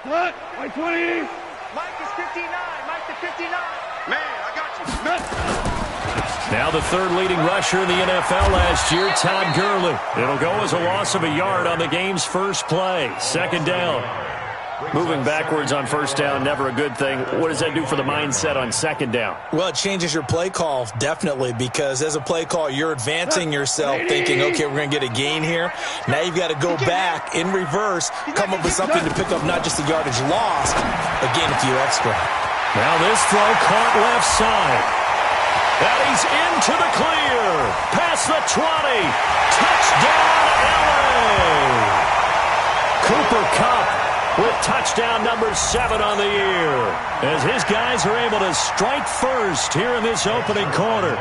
What? White 20. Mike is 59. Mike to 59. Man, I got you. Now the third leading rusher in the NFL last year, Todd Gurley. It'll go as a loss of a yard on the game's first play. Second down. Moving backwards on first down, never a good thing. What does that do for the mindset on second down? Well, it changes your play call, definitely, because as a play call, you're advancing yourself, thinking, okay, we're going to get a gain here. Now you've got to go back in reverse, come up with something to pick up not just the yardage lost, but gain a few extra. Now this throw caught left side. And he's into the clear. Past the 20. Touchdown, LA. Cooper Kupp with touchdown number 7 on the year, as his guys are able to strike first here in this opening quarter.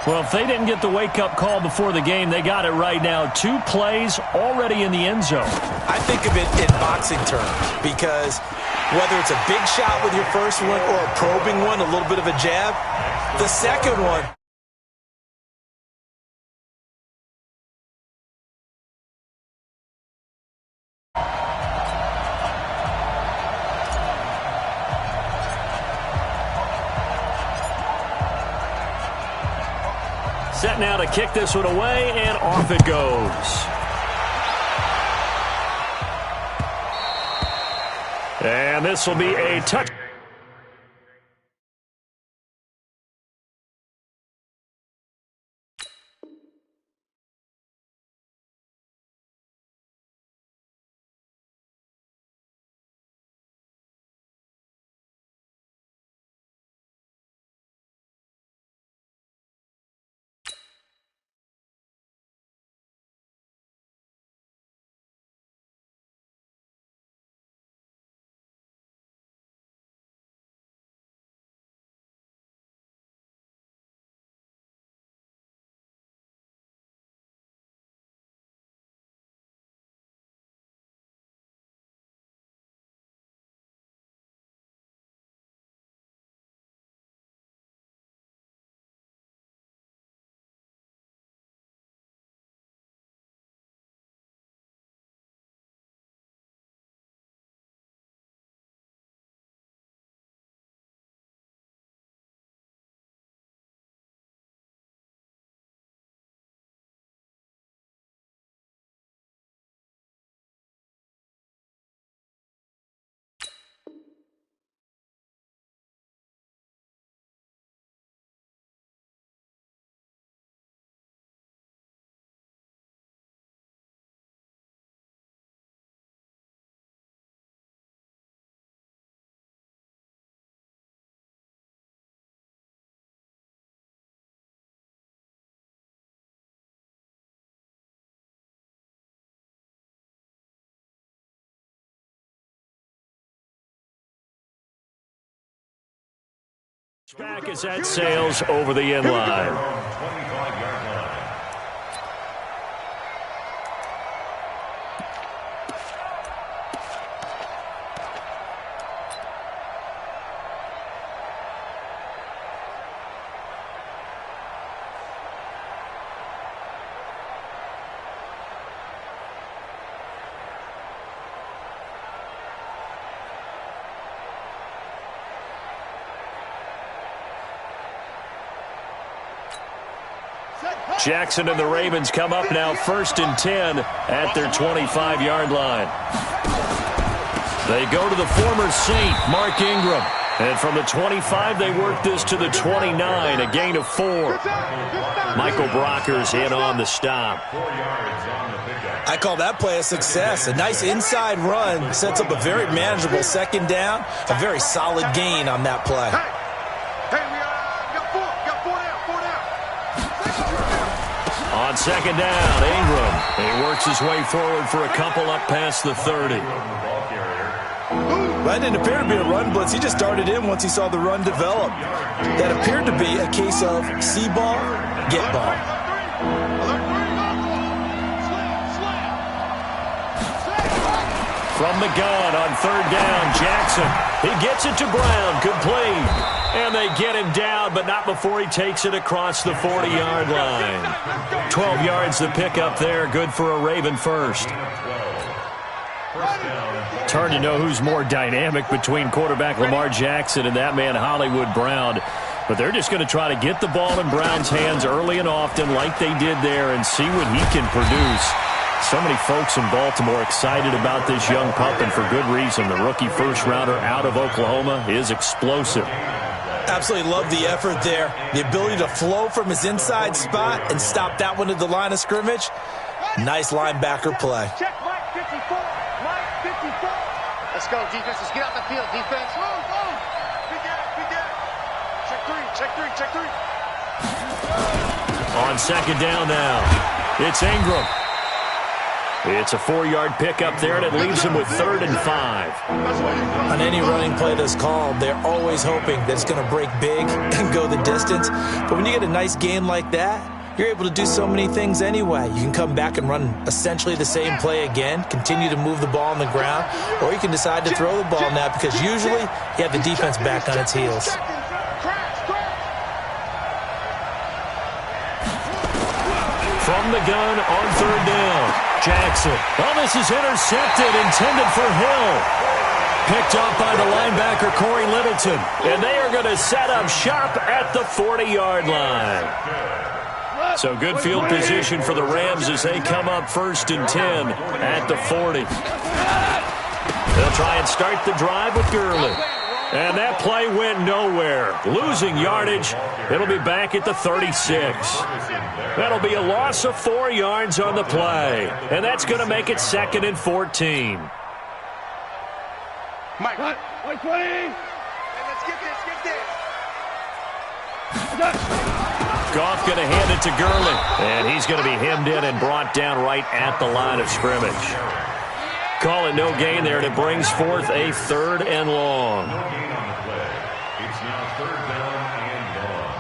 Well, if they didn't get the wake-up call before the game, they got it right now. 2 plays already in the end zone. I think of it in boxing terms, because whether it's a big shot with your first one or a probing one, a little bit of a jab, the second one, set now to kick this one away, and off it goes. And this will be a touch. Back as that sails over the end line. Jackson and the Ravens come up now 1st and 10 at their 25-yard line. They go to the former Saint, Mark Ingram. And from the 25, they work this to the 29, a gain of 4. Michael Brockers in on the stop. I call that play a success. A nice inside run sets up a very manageable second down, a very solid gain on that play. On second down, Ingram. He works his way forward for a couple up past the 30. That didn't appear to be a run blitz. He just darted in once he saw the run develop. That appeared to be a case of see ball, get ball. From the gun on third down, Jackson. He gets it to Brown, complete. And they get him down, but not before he takes it across the 40-yard line. 12 yards to pick up there, good for a Raven first. It's hard to know who's more dynamic between quarterback Lamar Jackson and that man Hollywood Brown. But they're just going to try to get the ball in Brown's hands early and often like they did there and see what he can produce. So many folks in Baltimore excited about this young pup, and for good reason. The rookie first-rounder out of Oklahoma is explosive. Absolutely love the effort there. The ability to flow from his inside spot and stop that one at the line of scrimmage. Nice linebacker play. Check Mike 54. Mike 54. Let's go, defense. Let's get out the field, defense. Move, move. Big gap. Check three. On second down now, it's Ingram. It's a 4-yard pickup there, and it leaves him with 3rd and 5. On any running play that's called, they're always hoping that it's going to break big and go the distance. But when you get a nice game like that, you're able to do so many things anyway. You can come back and run essentially the same play again, continue to move the ball on the ground, or you can decide to throw the ball now because usually you have the defense back on its heels. From the gun on 3rd down, Jackson. Well, this is intercepted, intended for Hill. Picked up by the linebacker, Corey Littleton. And they are going to set up shop at the 40-yard line. So good field position for the Rams as they come up 1st and 10 at the 40. They'll try and start the drive with Gurley. And that play went nowhere. Losing yardage. It'll be back at the 36. That'll be a loss of 4 yards on the play. And that's going to make it 2nd and 14. Mike. 120. Hey, let's get this. Goff going to hand it to Gurley. And he's going to be hemmed in and brought down right at the line of scrimmage. Call it no gain there, and it brings forth a 3rd and long. It's now 3rd down and long.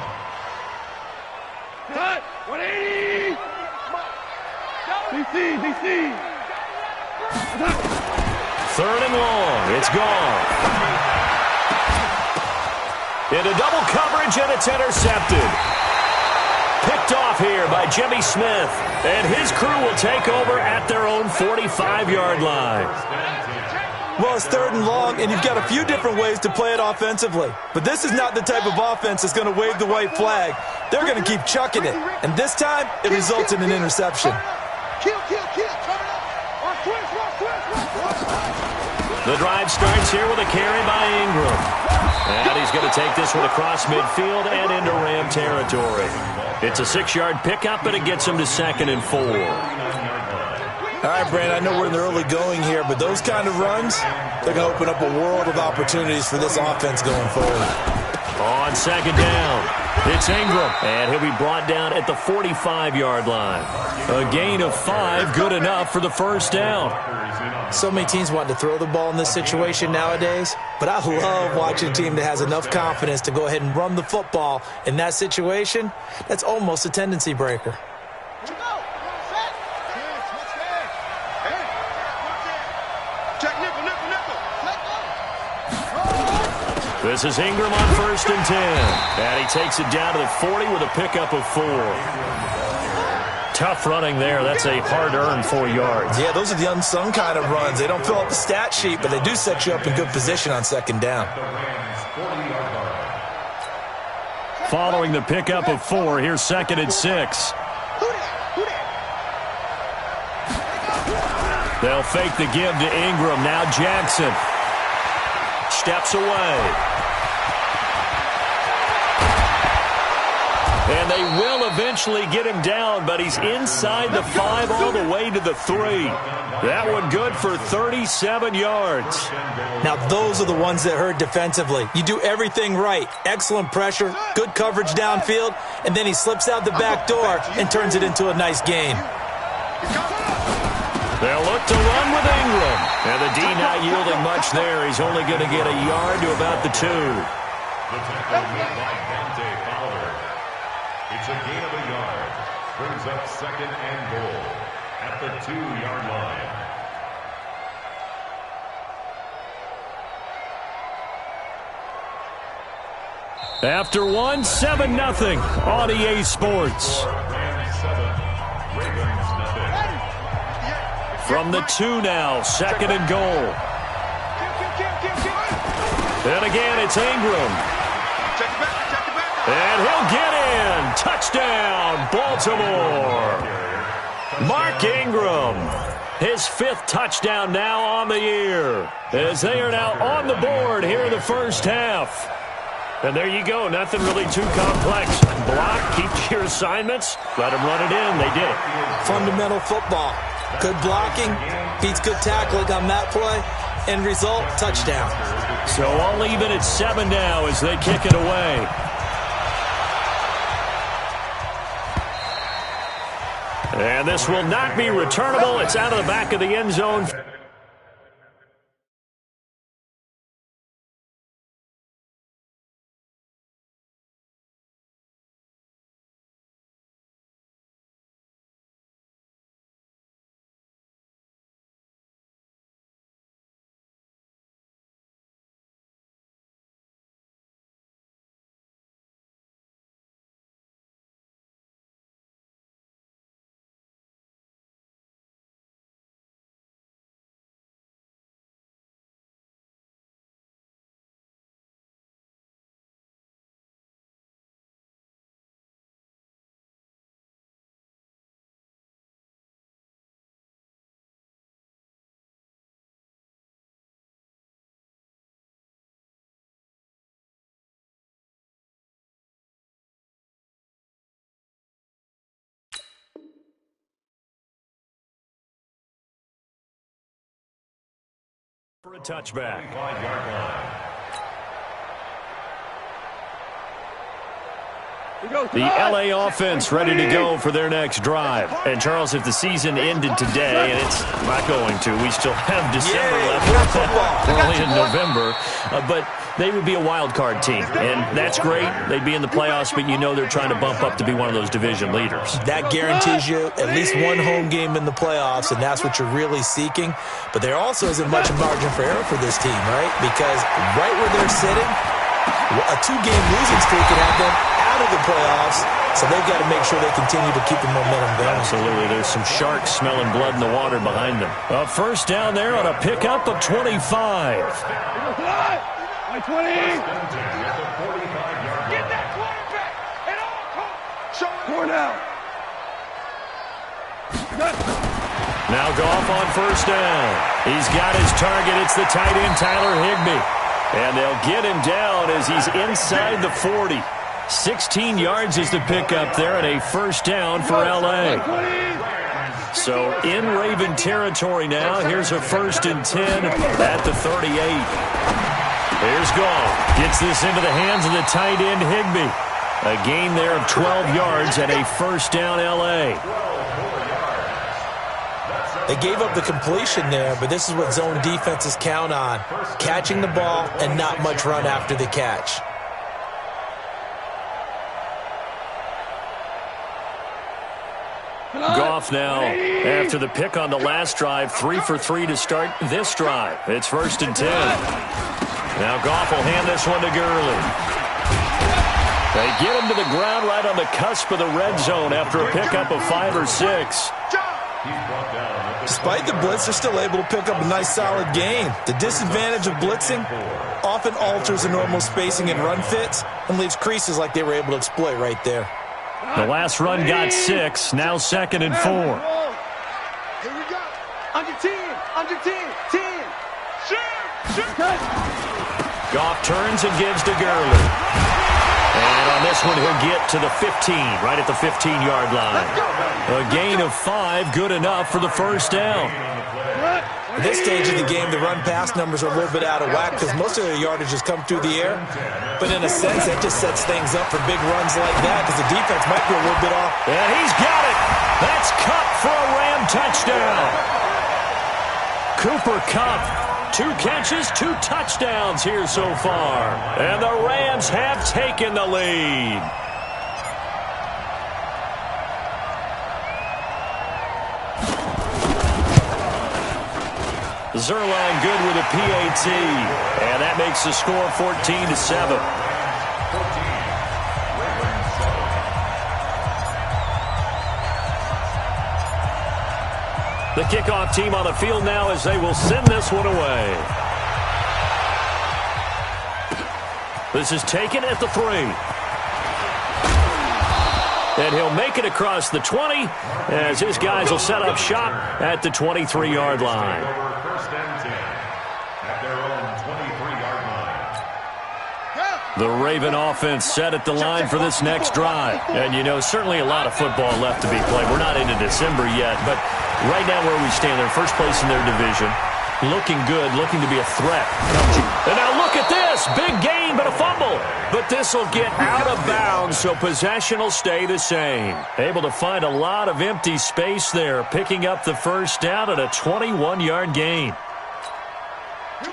Cut! 180! DC! 3rd and long. It's gone. Into double coverage, and it's intercepted. Picked off here by Jimmy Smith. And his crew will take over at their own 45-yard line. Well, it's 3rd and long, and you've got a few different ways to play it offensively. But this is not the type of offense that's going to wave the white flag. They're going to keep chucking it. And this time, it results in an interception. The drive starts here with a carry by Ingram. And he's going to take this one across midfield and into Ram territory. It's a 6-yard pickup, and it gets him to 2nd and 4. All right, Brandon, I know we're in the early going here, but those kind of runs, they're going to open up a world of opportunities for this offense going forward. On 2nd down, it's Ingram, and he'll be brought down at the 45-yard line. A gain of 5, good enough for the 1st down. So many teams want to throw the ball in this situation nowadays, but I love watching a team that has enough confidence to go ahead and run the football in that situation. That's almost a tendency breaker. This is Ingram on 1st and 10. And he takes it down to the 40 with a pickup of 4. Tough running there. That's a hard-earned 4 yards. Yeah, those are the unsung kind of runs. They don't fill up the stat sheet, but they do set you up in good position on 2nd down. Following the pickup of 4, here's 2nd and 6. They'll fake the give to Ingram. Now Jackson steps away. And they will eventually get him down, but he's inside the 5 all the way to the 3. That one good for 37 yards. Now, those are the ones that hurt defensively. You do everything right. Excellent pressure, good coverage downfield, and then he slips out the back door and turns it into a nice gain. They'll look to run with Ingram. And the D not yielding much there. He's only going to get a yard to about the 2. It's a gain of a yard. Brings up 2nd and goal at the 2-yard line. After 1, 7-0 on EA Sports. From the 2 now, 2nd and goal. And again, it's Ingram. And he'll get in. Touchdown, Baltimore. Mark Ingram, his 5th touchdown now on the year, as they are now on the board here in the first half. And there you go, nothing really too complex. Block, keep to your assignments, let them run it in. They did it. Fundamental football. Good blocking, beats good tackling on that play. End result, touchdown. So all even at 7 now as they kick it away. And this will not be returnable. It's out of the back of the end zone. For a touchback. 5-yard line. The L.A. offense ready to go for their next drive. And, Charles, if the season ended today, and it's not going to, we still have December left, early in November, but they would be a wild card team. And that's great. They'd be in the playoffs, but you know they're trying to bump up to be one of those division leaders. That guarantees you at least one home game in the playoffs, and that's what you're really seeking. But there also isn't much margin for error for this team, right? Because right where they're sitting, a 2-game losing streak could have them out of the playoffs, so they've got to make sure they continue to keep the momentum going. Absolutely. There's some sharks smelling blood in the water behind them. A first down there on a pickup of 25. 20. Get that quarterback at all costs. Show it out. Now Goff on first down. He's got his target. It's the tight end, Tyler Higbee. And they'll get him down as he's inside the 40. 16 yards is the pickup there, and a first down for L.A. So in Raven territory now. Here's a 1st and 10 at the 38. Here's Goff. Gets this into the hands of the tight end, Higbee. A gain there of 12 yards and a first down L.A. They gave up the completion there, but this is what zone defenses count on. Catching the ball and not much run after the catch. Goff now, after the pick on the last drive, 3 for 3 to start this drive. It's 1st and 10. Now Goff will hand this one to Gurley. They get him to the ground right on the cusp of the red zone after a pickup of 5 or 6. Despite the blitz, they're still able to pick up a nice solid gain. The disadvantage of blitzing often alters the normal spacing and run fits and leaves creases like they were able to exploit right there. The last run got 6, now 2nd and 4. Here we go. Under 10. 10. Shoot. Goff turns and gives to Gurley. And on this one, he'll get to the 15, right at the 15-yard line. A gain of 5, good enough for the first down. At this stage of the game, the run-pass numbers are a little bit out of whack because most of their yardage has come through the air. But in a sense, that just sets things up for big runs like that because the defense might be a little bit off. And he's got it. That's Kupp for a Ram touchdown. Cooper Kupp, 2 catches, 2 touchdowns here so far. And the Rams have taken the lead. Zerline good with a PAT, and that makes the score 14-7. The kickoff team on the field now as they will send this one away. This is taken at the 3. And he'll make it across the 20 as his guys will set up shop at the 23-yard line. First and 10 at their own 23-yard line. The Raven offense set at the line for this next drive. And, you know, certainly a lot of football left to be played. We're not into December yet, but right now where we stand, they're first place in their division. Looking good, looking to be a threat. And now look at this. Big gain, but a fumble. But this will get out of bounds, so possession will stay the same. Able to find a lot of empty space there, picking up the first down at a 21-yard gain.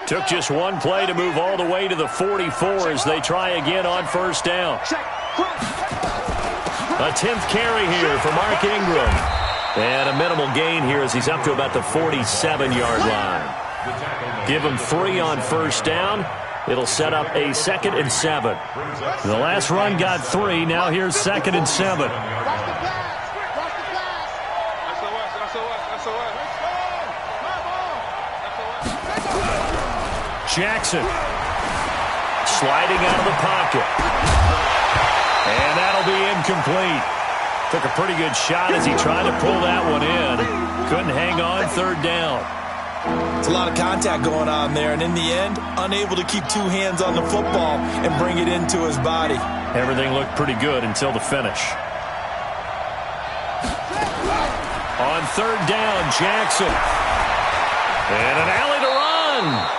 Took just one play to move all the way to the 44 as they try again on first down. A 10th carry here for Mark Ingram. And a minimal gain here as he's up to about the 47-yard line. Give him 3 on first down. It'll set up a 2nd and 7. The last run got 3. Now here's 2nd and 7. Jackson sliding out of the pocket. And that'll be incomplete. Took a pretty good shot as he tried to pull that one in. Couldn't hang on third down. It's a lot of contact going on there, and in the end, unable to keep 2 hands on the football and bring it into his body. Everything looked pretty good until the finish. On third down, Jackson. And an alley to run.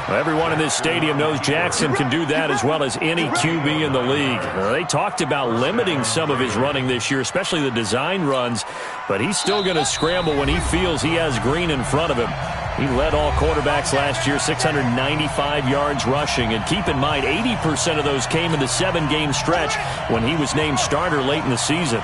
Everyone in this stadium knows Jackson can do that as well as any QB in the league. They talked about limiting some of his running this year, especially the design runs, but he's still going to scramble when he feels he has green in front of him. He led all quarterbacks last year, 695 yards rushing, and keep in mind 80% of those came in the 7-game stretch when he was named starter late in the season.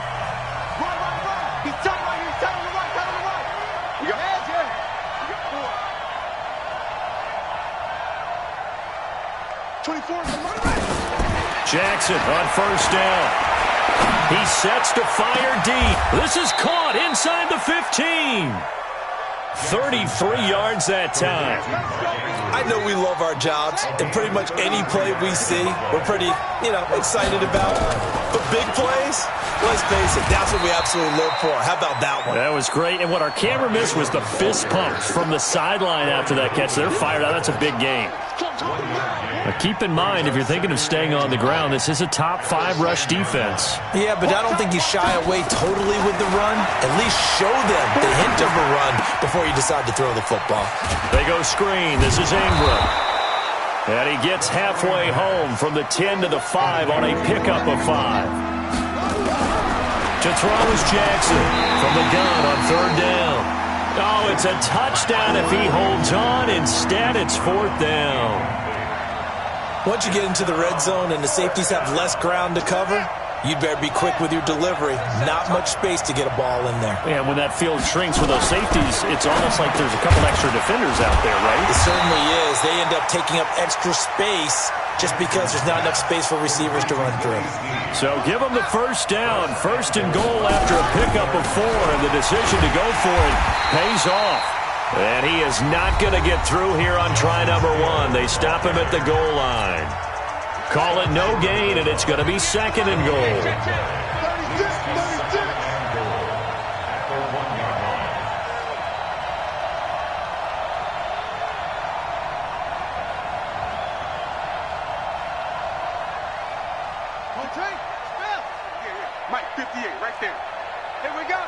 Jackson on first down. He sets to fire deep. This is caught inside the 15. 33 yards that time. I know we love our jobs, and pretty much any play we see, we're pretty, excited about. But big plays, let's face it, that's what we absolutely live for. How about that one? That was great, and what our camera missed was the fist pumps from the sideline after that catch. They're fired out. That's a big game. But keep in mind, if you're thinking of staying on the ground, this is a top 5 rush defense. Yeah, but I don't think you shy away totally with the run. At least show them the hint of a run before you decide to throw the football. They go screen. This is Ingram. And he gets halfway home from the 10 to the 5 on a pickup of 5. To throw is Jackson from the gun on third down. Oh, it's a touchdown if he holds on. Instead, it's 4th down. Once you get into the red zone and the safeties have less ground to cover, you'd better be quick with your delivery. Not much space to get a ball in there. Yeah, when that field shrinks with those safeties, it's almost like there's a couple extra defenders out there, right? It certainly is. They end up taking up extra space just because there's not enough space for receivers to run through. So give them the first down. 1st and goal after a pickup of 4, and the decision to go for it pays off. And he is not going to get through here on try number 1. They stop him at the goal line. Call it no gain, and it's going to be 2nd and goal. Mike, 58, right there. Here we go,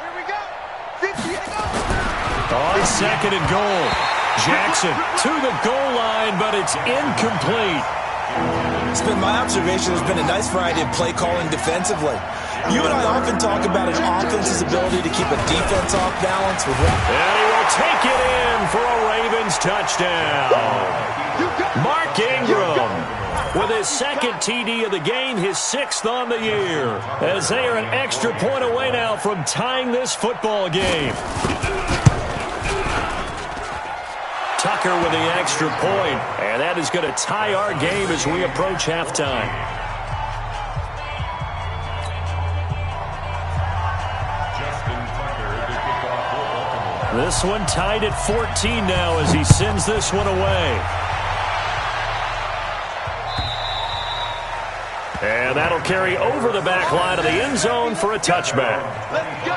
58, go! On 2nd and goal. Jackson to the goal line, but it's incomplete. It's been my observation there's been a nice variety of play calling defensively. You and I often talk about an offense's ability to keep a defense off balance with one. And he will take it in for a Ravens touchdown. Mark Ingram with his 2nd TD of the game, his 6th on the year, as they are an extra point away now from tying this football game. Tucker with the extra point, and that is going to tie our game as we approach halftime. This one tied at 14 now as he sends this one away. And that'll carry over the back line of the end zone for a touchback. Let's go.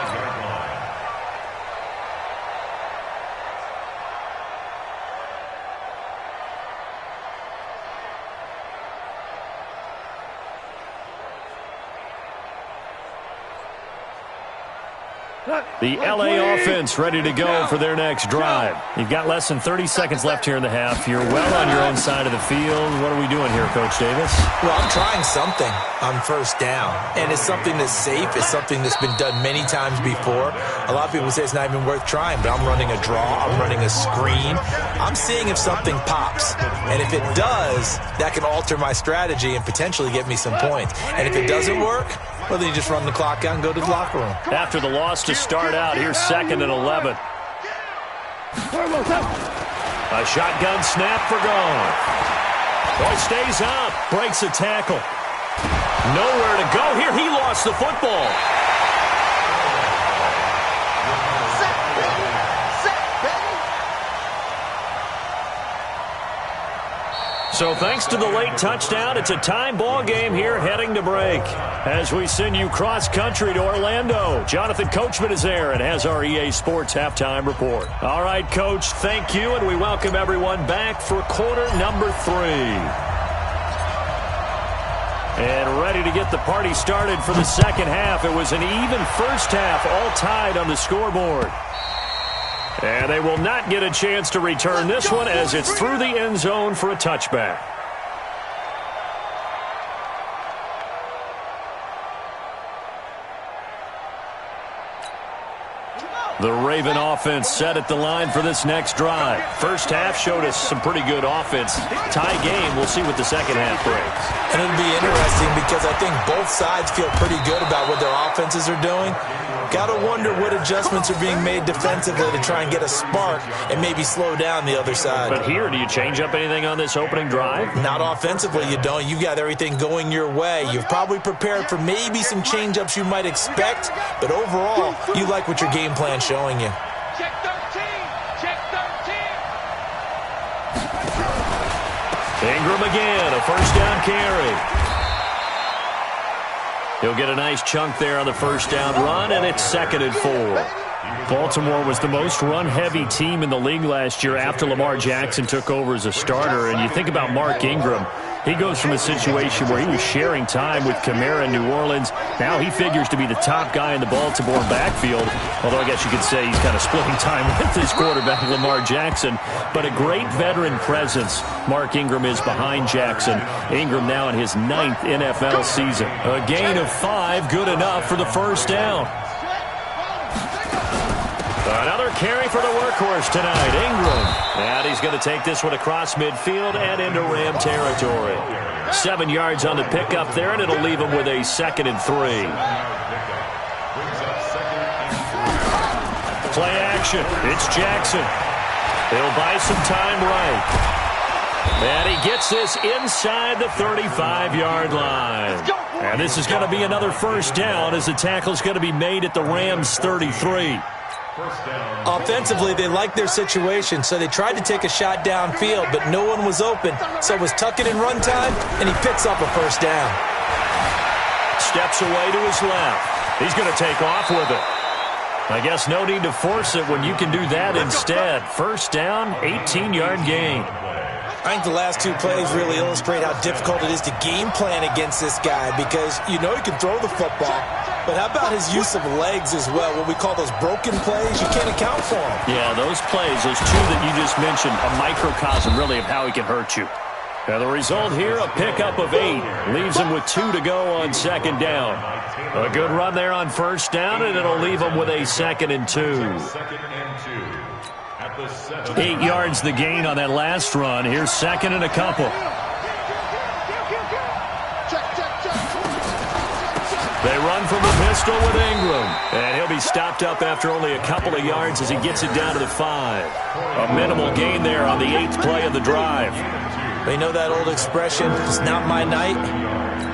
The LA offense ready to go for their next drive. You've got less than 30 seconds left here in the half. You're well on your own side of the field. What are we doing here, Coach Davis? Well, I'm trying something on first down, and it's something that's safe. It's something that's been done many times before. A lot of people say it's not even worth trying, but I'm running a draw. I'm running a screen. I'm seeing if something pops, and if it does, that can alter my strategy and potentially get me some points. And if it doesn't work, well, then you just run the clock out and go to the locker room. After the loss to start out, here's 2nd and 11. A shotgun snap for Gone. Boy stays up, breaks a tackle. Nowhere to go here. He lost the football. So thanks to the late touchdown, it's a time ball game here heading to break. As we send you cross-country to Orlando, Jonathan Coachman is there and has our EA Sports halftime report. All right, Coach, thank you, and we welcome everyone back for quarter number 3. And ready to get the party started for the second half. It was an even first half, all tied on the scoreboard. And they will not get a chance to return this one as it's through the end zone for a touchback. The Raven offense set at the line for this next drive. First half showed us some pretty good offense. Tie game, we'll see what the second half brings. And it'll be interesting because I think both sides feel pretty good about what their offenses are doing. Got to wonder what adjustments are being made defensively to try and get a spark and maybe slow down the other side. But here, do you change up anything on this opening drive? Not offensively, you don't. You got everything going your way. You've probably prepared for maybe some change-ups you might expect, but overall, you like what your game plan's showing you. Check 13. Check 13. Ingram again, a first down carry. He'll get a nice chunk there on the first down run, and it's 2nd and 4. Baltimore was the most run-heavy team in the league last year after Lamar Jackson took over as a starter. And you think about Mark Ingram. He goes from a situation where he was sharing time with Kamara in New Orleans. Now he figures to be the top guy in the Baltimore backfield. Although I guess you could say he's kind of splitting time with his quarterback, Lamar Jackson. But a great veteran presence. Mark Ingram is behind Jackson. Ingram now in his 9th NFL season. A gain of 5, good enough for the first down. Another carry for the workhorse tonight, Ingram. And he's going to take this one across midfield and into Ram territory. 7 yards on the pickup there, and it'll leave him with a 2nd and 3. Play action. It's Jackson. He'll buy some time right. And he gets this inside the 35-yard line. And this is going to be another first down as the tackle's going to be made at the Rams' 33. Offensively, they liked their situation, so they tried to take a shot downfield, but no one was open. So it was tuck it in run time, and he picks up a first down. Steps away to his left. He's going to take off with it. I guess no need to force it when you can do that instead. First down, 18-yard gain. I think the last 2 plays really illustrate how difficult it is to game plan against this guy because you know he can throw the football, but how about his use of legs as well? What we call those broken plays, you can't account for them. Yeah, those plays, those 2 that you just mentioned, a microcosm really of how he can hurt you. Now the result here, a pickup of 8. Leaves him with 2 to go on second down. A good run there on first down, and it'll leave him with a 2nd and 2. 8 yards the gain on that last run. Here's 2nd and a couple. They run from the pistol with Ingram. And he'll be stopped up after only a couple of yards as he gets it down to the 5. A minimal gain there on the 8th play of the drive. They know that old expression, it's not my night.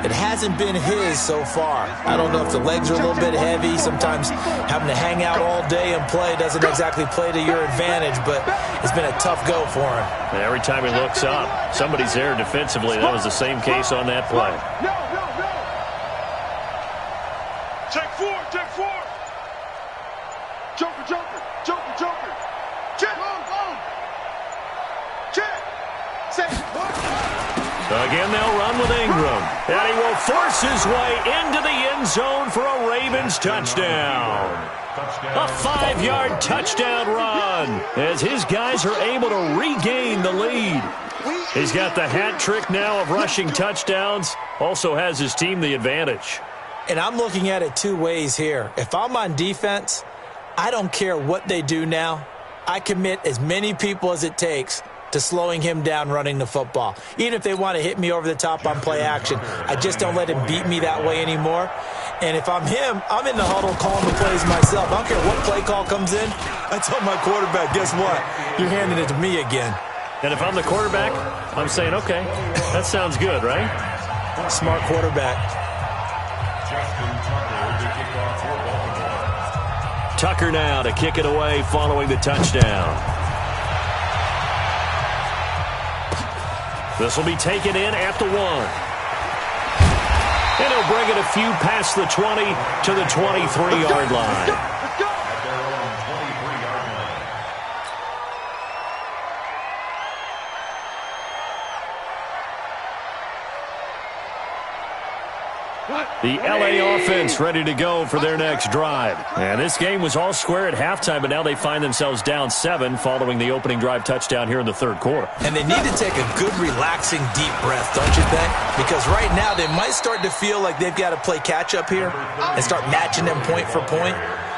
It hasn't been his so far. I don't know if the legs are a little bit heavy. Sometimes having to hang out all day and play doesn't exactly play to your advantage, but it's been a tough go for him. And every time he looks up, somebody's there defensively. That was the same case on that play. Take four. Joker. Check. Again, they'll run with Ingram. And he will force his way into the end zone for a Ravens touchdown. A 5-yard touchdown run as his guys are able to regain the lead. He's got the hat trick now of rushing touchdowns. Also has his team the advantage. And I'm looking at it two ways here. If I'm on defense, I don't care what they do now. I commit as many people as it takes to slowing him down running the football. Even if they want to hit me over the top on play action, I just don't let him beat me that way anymore. And if I'm him, I'm in the huddle calling the plays myself. I don't care what play call comes in. I tell my quarterback, guess what? You're handing it to me again. And if I'm the quarterback, I'm saying, okay, that sounds good, right? Smart quarterback. Tucker now to kick it away following the touchdown. This will be taken in at the 1. And he'll bring it a few past the 20 to the 23-yard line. The LA offense ready to go for their next drive. And this game was all square at halftime, but now they find themselves down 7 following the opening drive touchdown here in the third quarter. And they need to take a good, relaxing, deep breath, don't you think? Because right now they might start to feel like they've got to play catch-up here and start matching them point for point.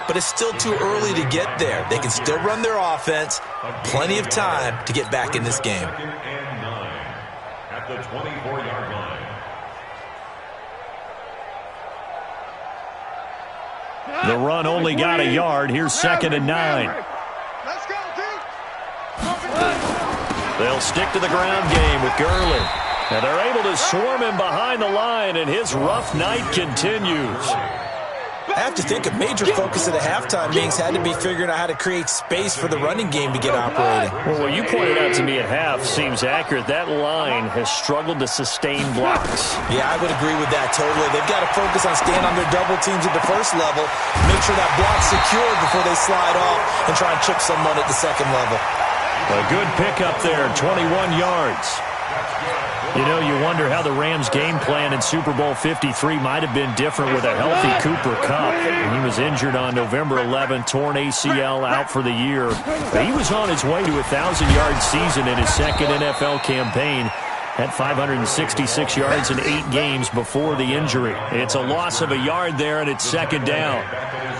But it's still too early to get there. They can still run their offense. Plenty of time to get back in this game. Second and 9 at the 24-yard line. The run only got a yard. Here's 2nd and 9. Let's go, dude. They'll stick to the ground game with Gurley. And they're able to swarm him behind the line, and his rough night continues. I have to think a major focus of the halftime meetings had to be figuring out how to create space for the running game to get operating. Well, what you pointed out to me at half seems accurate. That line has struggled to sustain blocks. Yeah, I would agree with that totally. They've got to focus on staying on their double teams at the first level, make sure that block's secured before they slide off and try and chip someone at the second level. A good pickup there, 21 yards. You know, you wonder how the Rams' game plan in Super Bowl 53 might have been different with a healthy Cooper Kupp. He was injured on November 11th, torn ACL, out for the year. But he was on his way to a 1,000-yard season in his second NFL campaign. Had 566 yards in 8 games before the injury. It's a loss of a yard there, and it's 2nd down.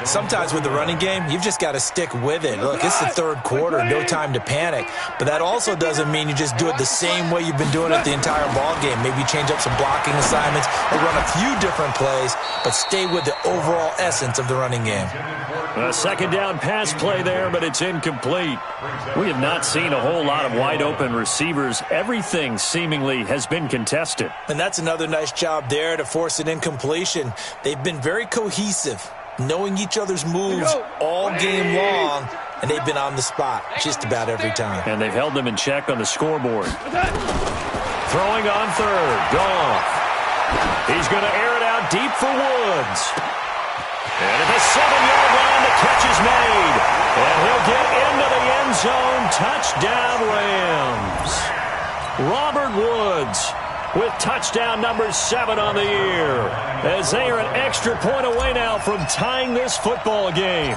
Sometimes with the running game, you've just got to stick with it. Look, it's the third quarter, no time to panic. But that also doesn't mean you just do it the same way you've been doing it the entire ball game. Maybe change up some blocking assignments or run a few different plays, but stay with the overall essence of the running game. A 2nd down pass play there, but it's incomplete. We have not seen a whole lot of wide-open receivers. Everything seemingly has been contested. And that's another nice job there to force an incompletion. They've been very cohesive, knowing each other's moves all game long, and they've been on the spot just about every time. And they've held them in check on the scoreboard. Throwing on 3rd. Goff. He's going to air it out deep for Woods. And at the 7-yard line, the catch is made. And he'll get into the end zone. Touchdown, Rams. Robert Woods with touchdown number 7 on the year, as they are an extra point away now from tying this football game.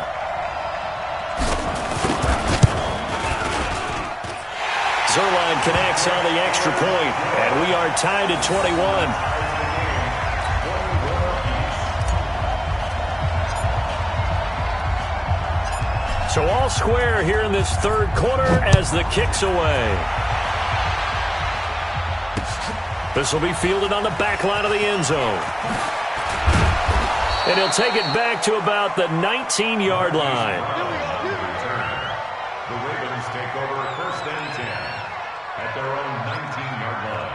Zerline connects on the extra point, and we are tied at 21. So all square here in this third quarter as the kick's away. This will be fielded on the back line of the end zone. And he'll take it back to about the 19-yard line. The Ravens take over 1st and 10 at their own 19-yard line.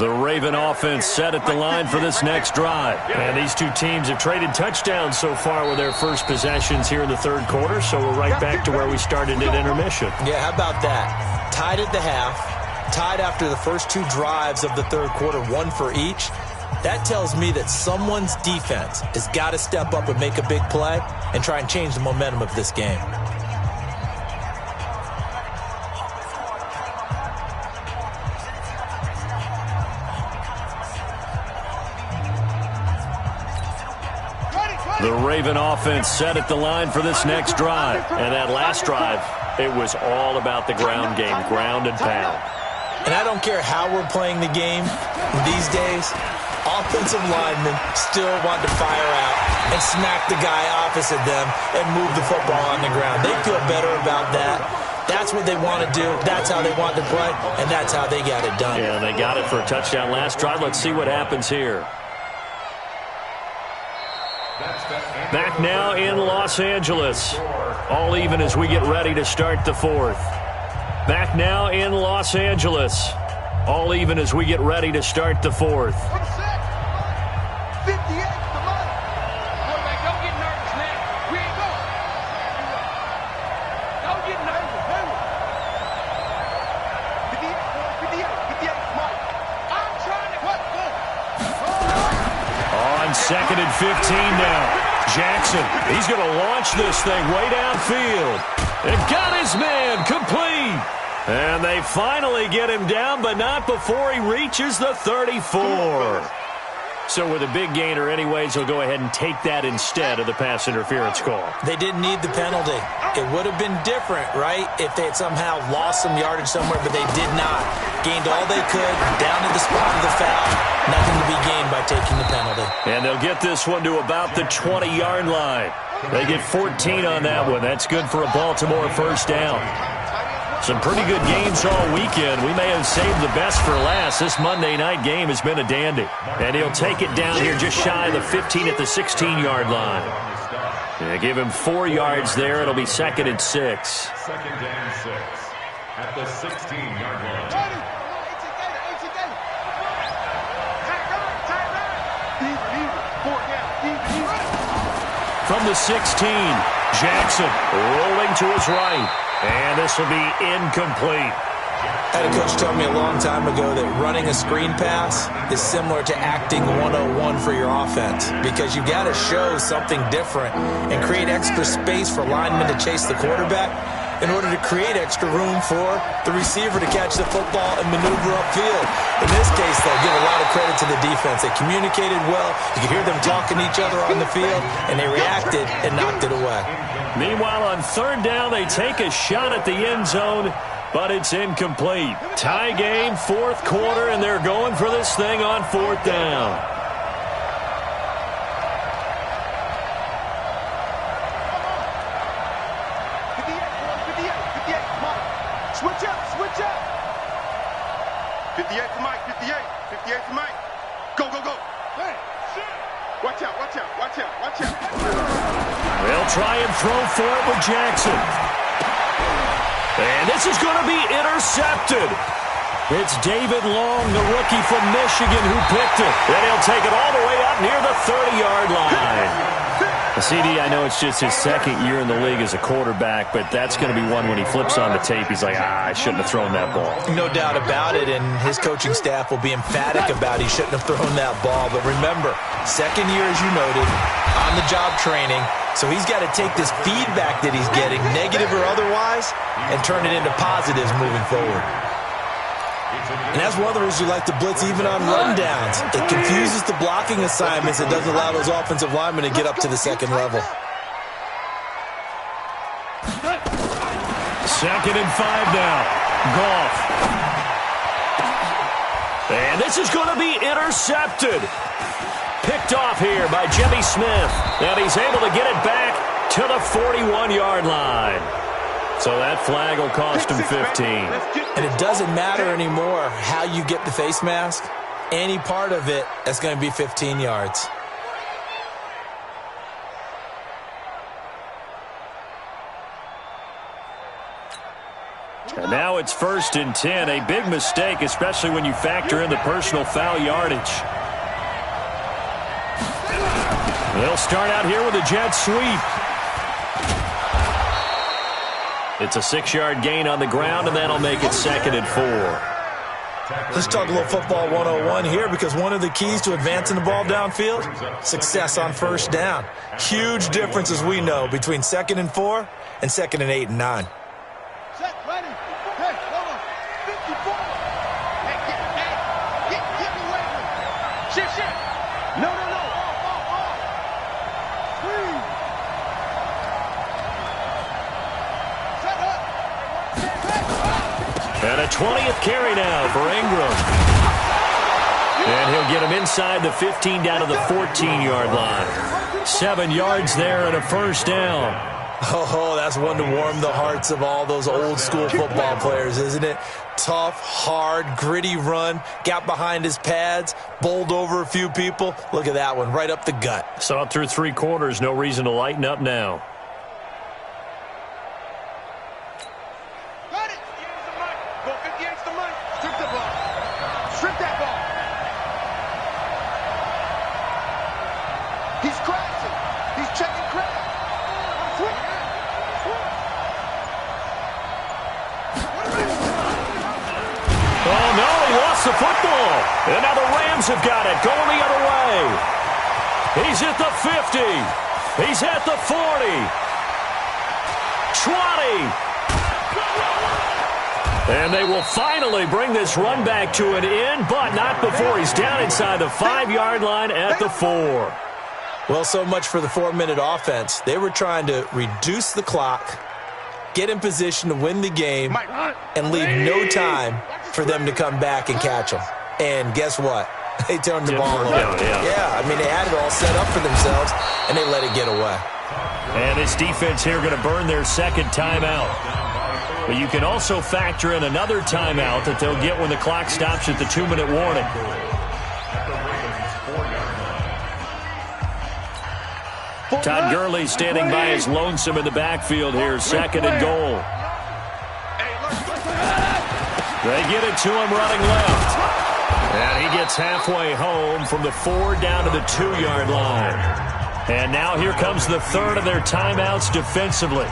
The Raven offense set at the line for this next drive. And these two teams have traded touchdowns so far with their first possessions here in the third quarter, so we're right back to where we started at intermission. Yeah, how about that? Tied at the half, tied after the first two drives of the third quarter, one for each. That tells me that someone's defense has got to step up and make a big play and try and change the momentum of this game. The Raven offense set at the line for this next drive. And that last drive, it was all about the ground game, ground and pound. And I don't care how we're playing the game these days, offensive linemen still want to fire out and smack the guy opposite them and move the football on the ground. They feel better about that. That's what they want to do. That's how they want to play, and that's how they got it done. Yeah, they got it for a touchdown last drive. Let's see what happens here. Back now in Los Angeles. All even as we get ready to start the fourth. Back now in Los Angeles. All even as we get ready to start the fourth. 58, come on. Quarterback, don't get nervous, man. We ain't going. Don't get nervous, man. 58, come on. I'm trying to what? On 2nd and 15 now. Jackson, he's going to launch this thing way downfield. And got his man complete. And they finally get him down, but not before he reaches the 34. So with a big gainer anyways, he'll go ahead and take that instead of the pass interference call. They didn't need the penalty. It would have been different, right, if they had somehow lost some yardage somewhere, but they did not. Gained all they could, down to the spot of the foul. Nothing to be gained by taking the penalty. And they'll get this one to about the 20-yard line. They get 14 on that one. That's good for a Baltimore first down. Some pretty good games all weekend. We may have saved the best for last. This Monday night game has been a dandy. And he'll take it down here just shy of the 15 at the 16-yard line. Yeah, give him 4 yards there. It'll be 2nd and 6. 2nd and 6 at the 16-yard line. From the 16, Jackson rolling to his right. And this will be incomplete. I had a coach tell me a long time ago that running a screen pass is similar to acting 101 for your offense, because you've got to show something different and create extra space for linemen to chase the quarterback in order to create extra room for the receiver to catch the football and maneuver upfield. In this case, they'll give a lot of credit to the defense. They communicated well. You could hear them talking to each other on the field, and they reacted and knocked it away. Meanwhile, on 3rd down, they take a shot at the end zone, but it's incomplete. Tie game, 4th quarter, and they're going for this thing on 4th down. Switch up. 58 for Mike, 58 for Mike. Go. Hey, watch out. They'll try and throw for it with Jackson. And this is going to be intercepted. It's David Long, the rookie from Michigan, who picked it. Then he'll take it all the way up near the 30-yard line. CD, I know it's just his 2nd year in the league as a quarterback, but that's going to be one when he flips on the tape, he's like, I shouldn't have thrown that ball. No doubt about it, and his coaching staff will be emphatic about he shouldn't have thrown that ball. But remember, 2nd year, as you noted, on-the-job training, so he's got to take this feedback that he's getting, negative or otherwise, and turn it into positives moving forward. And that's one of the reasons you like to blitz even on rundowns. It confuses the blocking assignments. It doesn't allow those offensive linemen to get up to the 2nd level. 2nd and 5 now. Goff. And this is going to be intercepted. Picked off here by Jimmy Smith. And he's able to get it back to the 41-yard line. So that flag will cost him 15. And it doesn't matter anymore how you get the face mask. Any part of it, that's going to be 15 yards. And now it's 1st and 10. A big mistake, especially when you factor in the personal foul yardage. They'll start out here with a jet sweep. It's a 6-yard gain on the ground, and that'll make it 2nd and 4. Let's talk a little football 101 here, because one of the keys to advancing the ball downfield, success on 1st down. Huge difference, as we know, between 2nd and 4 and 2nd and 8 and 9. Set, ready. Hey, hold on. 54. Hey, get away with it. Shit. No. Off. Please. Set up. And a 20th carry now for Ingram. And he'll get him inside the 15 down to the 14-yard line. 7 yards there and a 1st down. Oh, that's one to warm the hearts of all those old-school football players, isn't it? Tough, hard, gritty run, got behind his pads, bowled over a few people. Look at that one, right up the gut. Saw it through 3 quarters, no reason to lighten up now. Got it. Go 58's the money. Strip the ball. Strip that ball. He's crashing. He's checking crash. Oh, no, he lost the football. And now the Rams have got it, going the other way. He's at the 50. He's at the 40. 20. And they will finally bring this run back to an end, but not before he's down inside the 5-yard line at the 4. Well, so much for the 4-minute offense. They were trying to reduce the clock, get in position to win the game, and leave no time for them to come back and catch them. And guess what? They turned the ball over. Yeah, I mean, they had it all set up for themselves, and they let it get away. And this defense here going to burn their 2nd timeout. But you can also factor in another timeout that they'll get when the clock stops at the 2-minute warning. Todd Gurley standing by his lonesome in the backfield here, 2nd and goal. They get it to him running left. And he gets halfway home from the 4 down to the 2-yard line. And now here comes the 3rd of their timeouts defensively.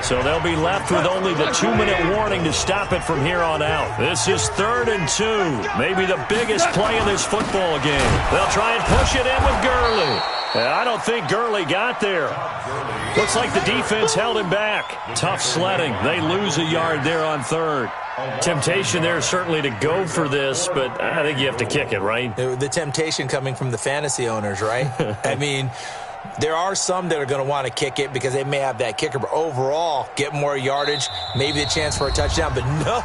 So they'll be left with only the 2-minute warning to stop it from here on out. This is 3rd and 2. Maybe the biggest play in this football game. They'll try and push it in with Gurley. I don't think Gurley got there. Looks like the defense held him back. Tough sledding. They lose a yard there on 3rd. Temptation there certainly to go for this, but I think you have to kick it, right? The temptation coming from the fantasy owners, right? I mean, there are some that are going to want to kick it because they may have that kicker, but overall, get more yardage, maybe a chance for a touchdown. But no,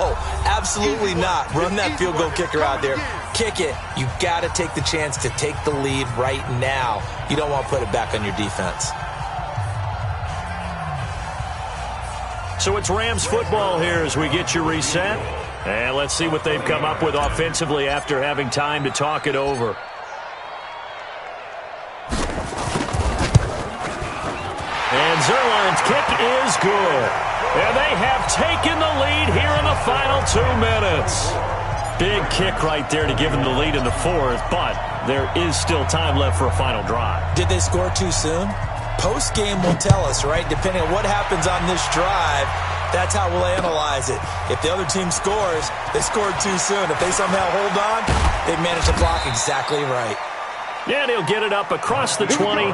absolutely not. Run that field goal kicker out there. Kick it. You got to take the chance to take the lead right now. You don't want to put it back on your defense. So it's Rams football here as we get you reset. And let's see what they've come up with offensively after having time to talk it over. And Zerline's kick is good. And they have taken the lead here in the final 2 minutes. Big kick right there to give them the lead in the 4th, but there is still time left for a final drive. Did they score too soon? Post-game will tell us, right? Depending on what happens on this drive, that's how we'll analyze it. If the other team scores, they scored too soon. If they somehow hold on, they manage the clock exactly right. Yeah, and he'll get it up across the 20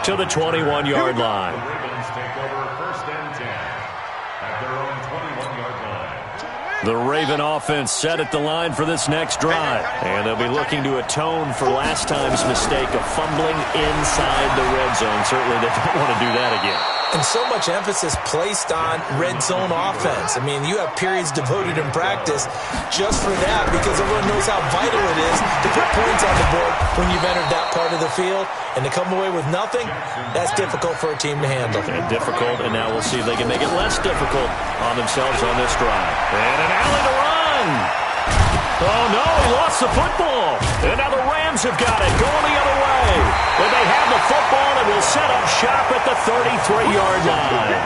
to the 21-yard line. The Ravens take over 1st and 10 at their own 21-yard line. The Raven offense set at the line for this next drive. And they'll be looking to atone for last time's mistake of fumbling inside the red zone. Certainly they don't want to do that again. And so much emphasis placed on red zone offense. I mean, you have periods devoted in practice just for that because everyone knows how vital it is to put points on the board when you've entered that part of the field. And to come away with nothing, that's difficult for a team to handle. And difficult, and now we'll see if they can make it less difficult on themselves on this drive. And an alley to run. Oh, no, he lost the football. And now the Rams have got it, going the other way. And they have the football and will set up shop at the 33-yard line.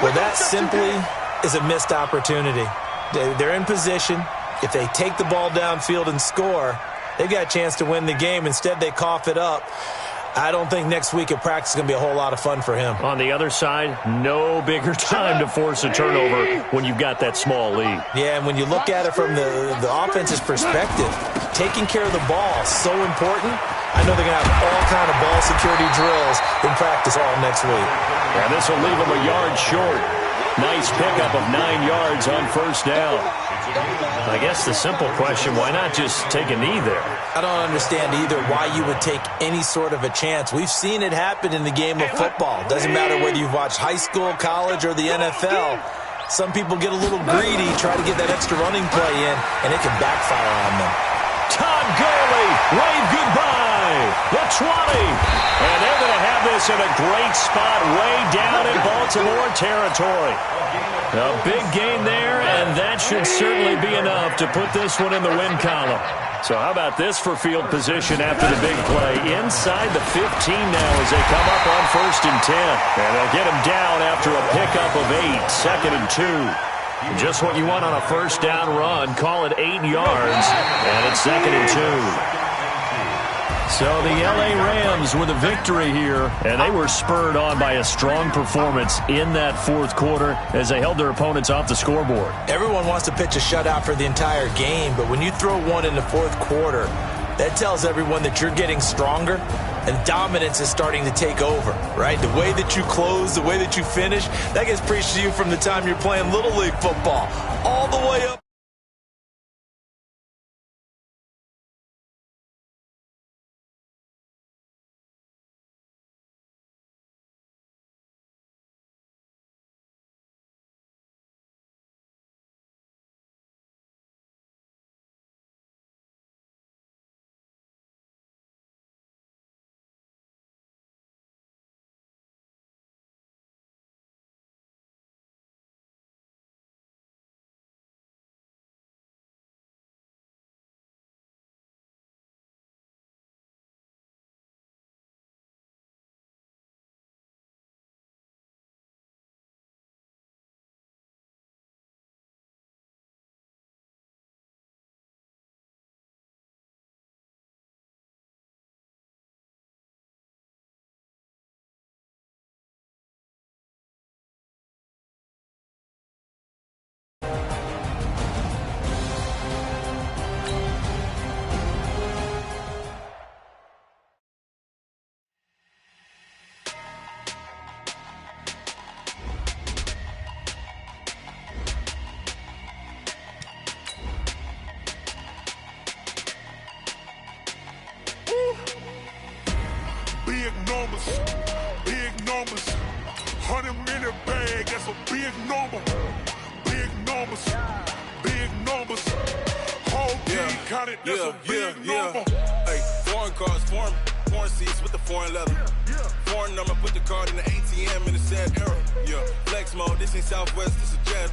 Well, that simply is a missed opportunity. They're in position. If they take the ball downfield and score, they've got a chance to win the game. Instead, they cough it up. I don't think next week at practice is going to be a whole lot of fun for him. On the other side, no bigger time to force a turnover when you've got that small lead. Yeah, and when you look at it from the offense's perspective, taking care of the ball is so important. I know they're going to have all kind of ball security drills in practice all next week. And this will leave them a yard short. Nice pickup of 9 yards on first down. I guess the simple question, why not just take a knee there? I don't understand either why you would take any sort of a chance. We've seen it happen in the game of football. Doesn't matter whether you've watched high school, college, or the NFL. Some people get a little greedy, try to get that extra running play in, and it can backfire on them. Todd Gurley, wave goodbye. The 20. And they're going to have this in a great spot way down in Baltimore territory. A big gain there, and that should certainly be enough to put this one in the win column. So how about this for field position after the big play? Inside the 15 now as they come up on 1st and 10. And they'll get him down after a pickup of 8, 2nd and 2. Just what you want on a first down run. Call it 8 yards, and it's 2nd and 2. So the L.A. Rams with a victory here, and they were spurred on by a strong performance in that fourth quarter as they held their opponents off the scoreboard. Everyone wants to pitch a shutout for the entire game, but when you throw one in the fourth quarter, that tells everyone that you're getting stronger and dominance is starting to take over, right? The way that you close, the way that you finish, that gets preached to you from the time you're playing Little League football all the way up. Big numbers, 100-minute bag, that's a big number. Big numbers, whole team counted, that's a big number. Hey, foreign cars, foreign seats with the foreign leather. Foreign number, put the card in the ATM in the sad era. Yeah, flex mode, this ain't Southwest, this a jet.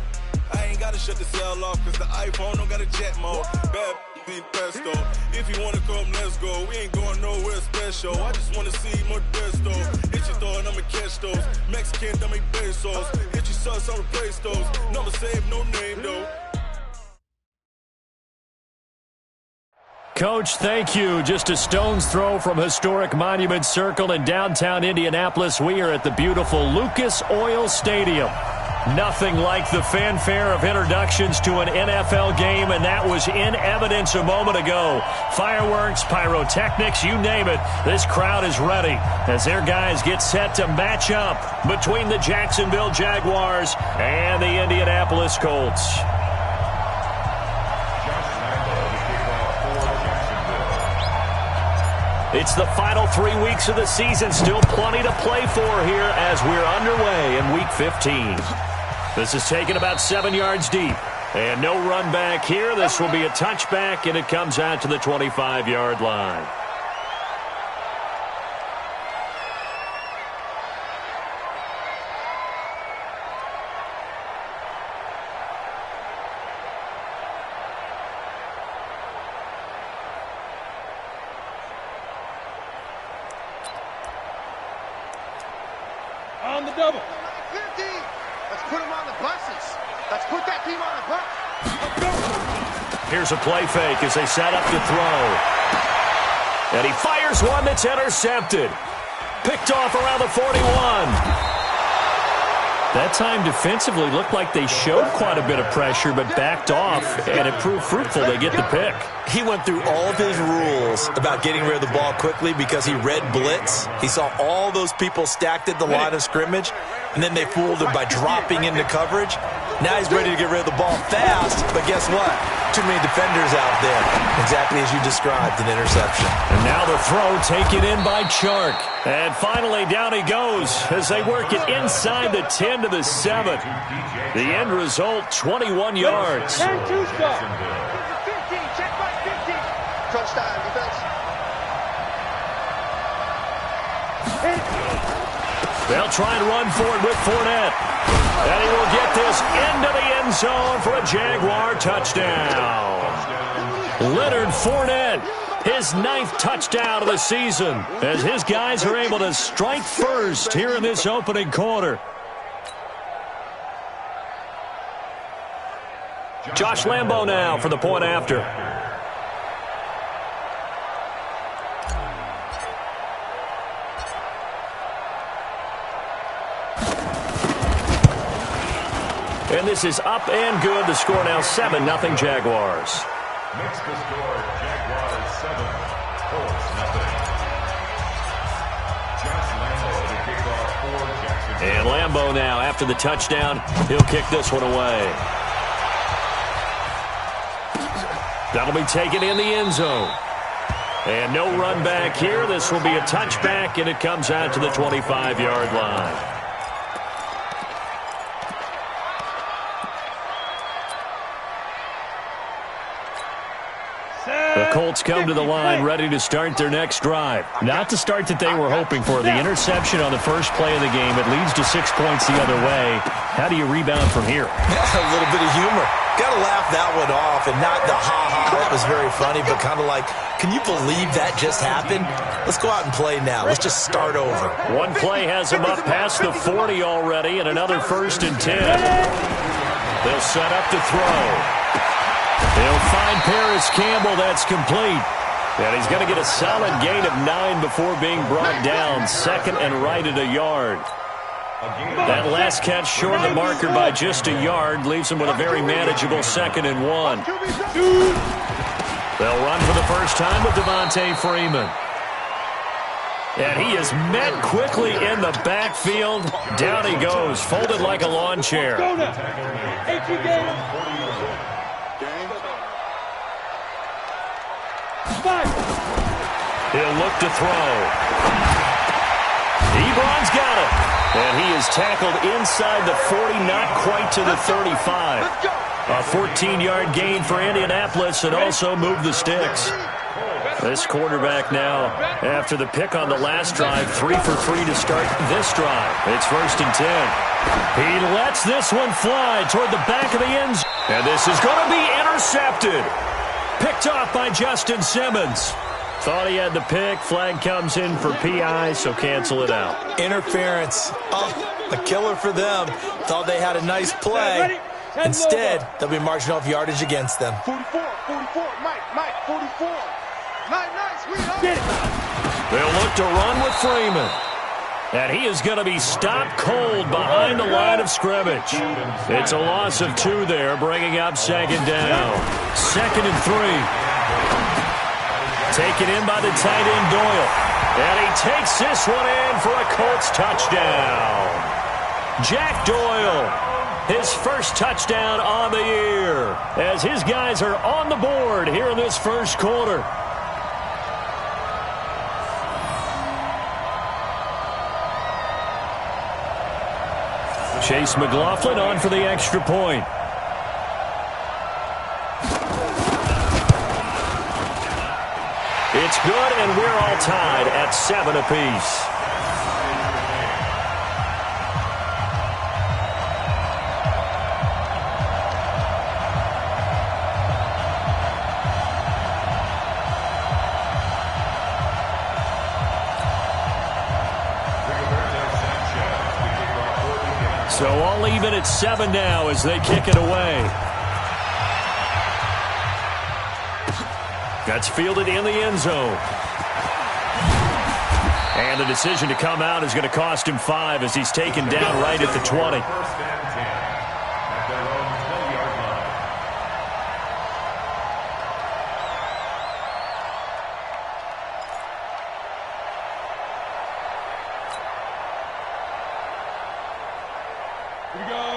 I ain't gotta shut the cell off, cause the iPhone don't got a jet mode. Bad ain't pesto. If you wanna come, let's go. We ain't going nowhere special. I just wanna see more desto. Hit your throw and I'ma catch those. Mexican, I make pesos. Hit your sauce, I'll replace those. Number save, no name though. Coach, thank you. Just a stone's throw from historic Monument Circle in downtown Indianapolis. We are at the beautiful Lucas Oil Stadium. Nothing like the fanfare of introductions to an NFL game, and that was in evidence a moment ago. Fireworks, pyrotechnics, you name it. This crowd is ready as their guys get set to match up between the Jacksonville Jaguars and the Indianapolis Colts. It's the final 3 weeks of the season. Still plenty to play for here as we're underway in Week 15. This is taken about 7 yards deep. And no run back here. This will be a touchback, and it comes out to the 25-yard line. On the double. 50. Let's Let's put them on the buses. Let's put that team on the bus. Here's a play fake as they set up to throw. And he fires one that's intercepted. Picked off around the 41. That time defensively looked like they showed quite a bit of pressure but backed off, and it proved fruitful. They get the pick. He went through all of his rules about getting rid of the ball quickly because he read blitz. He saw all those people stacked at the line of scrimmage, and then they fooled him by dropping into coverage. Now he's ready to get rid of the ball fast, but guess what? Too many defenders out there. Exactly as you described, an interception. And now the throw taken in by Chark. And finally down he goes as they work it inside the 10 to the 7. The end result, 21 yards. 10-2 stop. 15, check by 15. Crunch time, defense. They'll try and run for it with Fournette. And he will get this into the end zone for a Jaguar touchdown. Leonard Fournette, his 9th touchdown of the season, as his guys are able to strike first here in this opening quarter. Josh Lambo now for the point after. And this is up and good. The score now 7-0 Jaguars. Makes the score Jaguars 7, Colts nothing. Josh Lambo to kick off for Jacksonville. And Lambo now after the touchdown. He'll kick this one away. That'll be taken in the end zone. And no run back here. This will be a touchback, and it comes out to the 25-yard line. The Colts come to the line ready to start their next drive. Not the start that they were hoping for. The interception on the first play of the game. It leads to 6 points the other way. How do you rebound from here? A little bit of humor. Got to laugh that one off, and not the ha-ha. That was very funny, but kind of like, can you believe that just happened? Let's go out and play now. Let's just start over. One play has him up past the 40 already, and another 1st and 10. They'll set up to throw. They'll find Paris Campbell. That's complete. And he's going to get a solid gain of 9 before being brought down. 2nd and right at a yard. That last catch short of the marker by just a yard leaves him with a very manageable 2nd and 1. They'll run for the first time with Devontae Freeman. And he is met quickly in the backfield. Down he goes, folded like a lawn chair. He'll look to throw. Ebron's got it. And he is tackled inside the 40, not quite to the 35. A 14-yard gain for Indianapolis and also moved the sticks. This quarterback now, after the pick on the last drive, 3 for 3 to start this drive. It's 1st and 10. He lets this one fly toward the back of the end zone. And this is going to be intercepted. Picked off by Justin Simmons. Thought he had the pick. Flag comes in for PI, so cancel it out. Interference. Oh, a killer for them. Thought they had a nice play. Instead, they'll be marching off yardage against them. 44, Mike, 44. Nice, we get it. They'll look to run with Freeman. And he is going to be stopped cold behind the line of scrimmage. It's a loss of 2 there, bringing up 2nd down. 2nd and 3. Taken in by the tight end Doyle. And he takes this one in for a Colts touchdown. Jack Doyle, his first touchdown on the year, as his guys are on the board here in this first quarter. Chase McLaughlin on for the extra point. It's good, and we're all tied at 7 apiece. So all even at 7 now as they kick it away. That's fielded in the end zone. And the decision to come out is going to cost him 5 as he's taken down right at the 20. First and 10 at their own 12-yard line.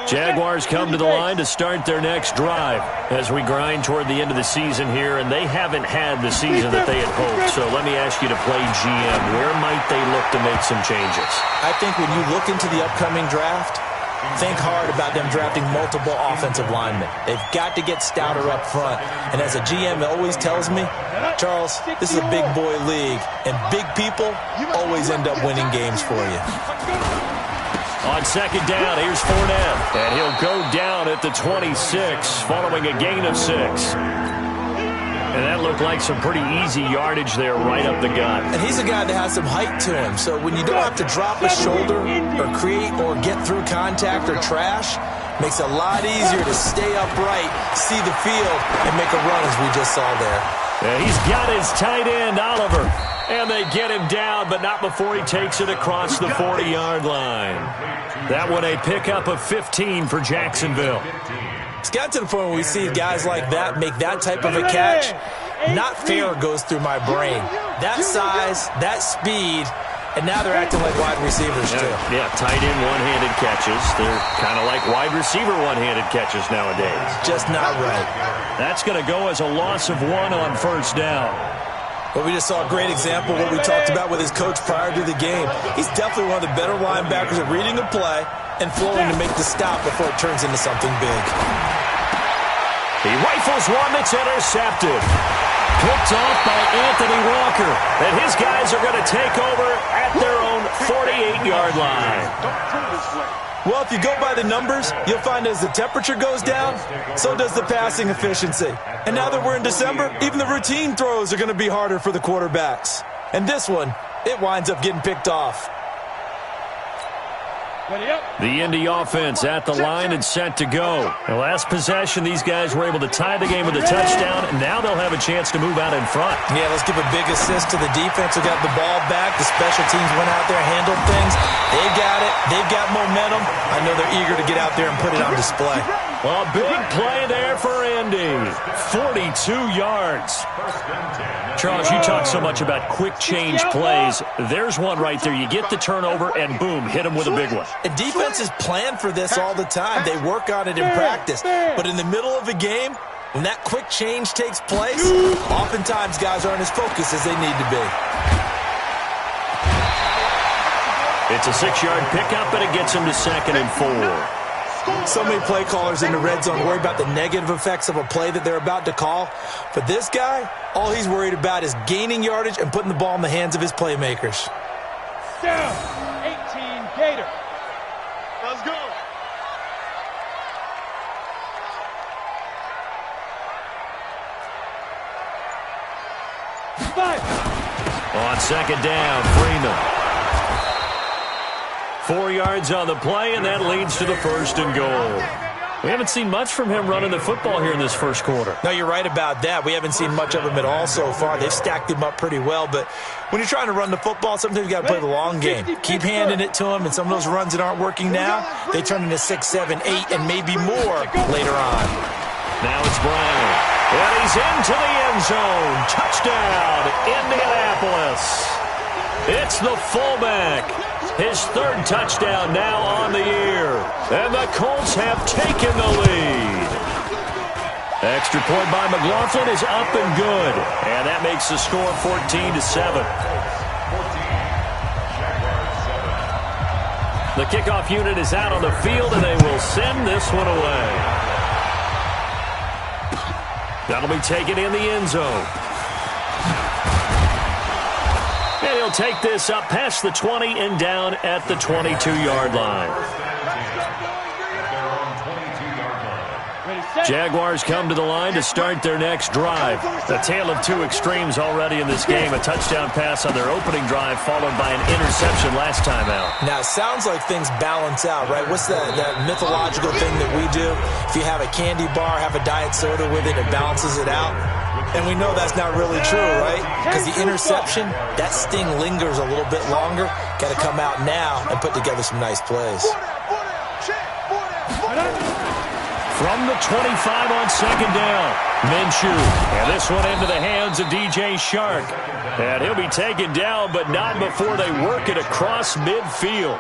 Jaguars come to the line to start their next drive as we grind toward the end of the season here, and they haven't had the season that they had hoped. So let me ask you to play GM. Where might they look to make some changes? I think when you look into the upcoming draft, think hard about them drafting multiple offensive linemen. They've got to get stouter up front. And as a GM, it always tells me, Charles, this is a big boy league, and big people always end up winning games for you. On second down, here's Fournette. And he'll go down at the 26 following a gain of 6. And that looked like some pretty easy yardage there right up the gut. And he's a guy that has some height to him. So when you don't have to drop a shoulder or create or get through contact or trash, makes it a lot easier to stay upright, see the field, and make a run as we just saw there. Yeah, he's got his tight end, Oliver. And they get him down, but not before he takes it across the 40-yard line. That one a pickup of 15 for Jacksonville. It's got to the point where we see guys like that make that type of a catch. Not fair goes through my brain. That size, that speed, and now they're acting like wide receivers too. Yeah, tight end one-handed catches. They're kind of like wide receiver one-handed catches nowadays. Just not right. That's going to go as a loss of 1 on first down. But we just saw a great example of what we talked about with his coach prior to the game. He's definitely one of the better linebackers at reading a play and flowing to make the stop before it turns into something big. He rifles one that's intercepted. Picked off by Anthony Walker. And his guys are going to take over at their own 48-yard line. Well, if you go by the numbers, you'll find as the temperature goes down, so does the passing efficiency. And now that we're in December, even the routine throws are going to be harder for the quarterbacks. And this one, it winds up getting picked off. The Indy offense at the line and set to go. The last possession, these guys were able to tie the game with a touchdown, and now they'll have a chance to move out in front. Yeah, let's give a big assist to the defense who got the ball back. The special teams went out there and handled things. They've got it. They've got momentum. I know they're eager to get out there and put it on display. A big play there for Indy. 42 yards. Charles, you talk so much about quick change plays. There's one right there. You get the turnover, and boom, hit them with a big one. And defenses plan for this all the time. They work on it in practice. But in the middle of a game, when that quick change takes place, oftentimes guys aren't as focused as they need to be. It's a 6-yard pickup, and it gets him to 2nd and 4. So many play callers in the red zone worry about the negative effects of a play that they're about to call. But this guy, all he's worried about is gaining yardage and putting the ball in the hands of his playmakers. Down, 18 Gator. Let's go. On second down, Freeman. 4 yards on the play, and that leads to the 1st and goal. We haven't seen much from him running the football here in this first quarter. No, you're right about that. We haven't seen much of him at all so far. They've stacked him up pretty well, but when you're trying to run the football, sometimes you got to play the long game. Keep handing it to him, and some of those runs that aren't working now, they turn into 6, 7, 8, and maybe more later on. Now it's Brown. And he's into the end zone. Touchdown, Indianapolis. It's the fullback. His 3rd touchdown now on the year. And the Colts have taken the lead. Extra point by McLaughlin is up and good. And that makes the score 14-7. The kickoff unit is out on the field, and they will send this one away. That'll be taken in the end zone. And he'll take this up past the 20 and down at the 22-yard line. Jaguars come to the line to start their next drive. The tale of two extremes already in this game. A touchdown pass on their opening drive followed by an interception last time out. Now, it sounds like things balance out, right? What's that mythological thing that we do? If you have a candy bar, have a diet soda with it, it balances it out. And we know that's not really true, right? Because the interception, that sting lingers a little bit longer. Got to come out now and put together some nice plays. From the 25 on second down, Minshew. And this one into the hands of DJ Shark. And he'll be taken down, but not before they work it across midfield.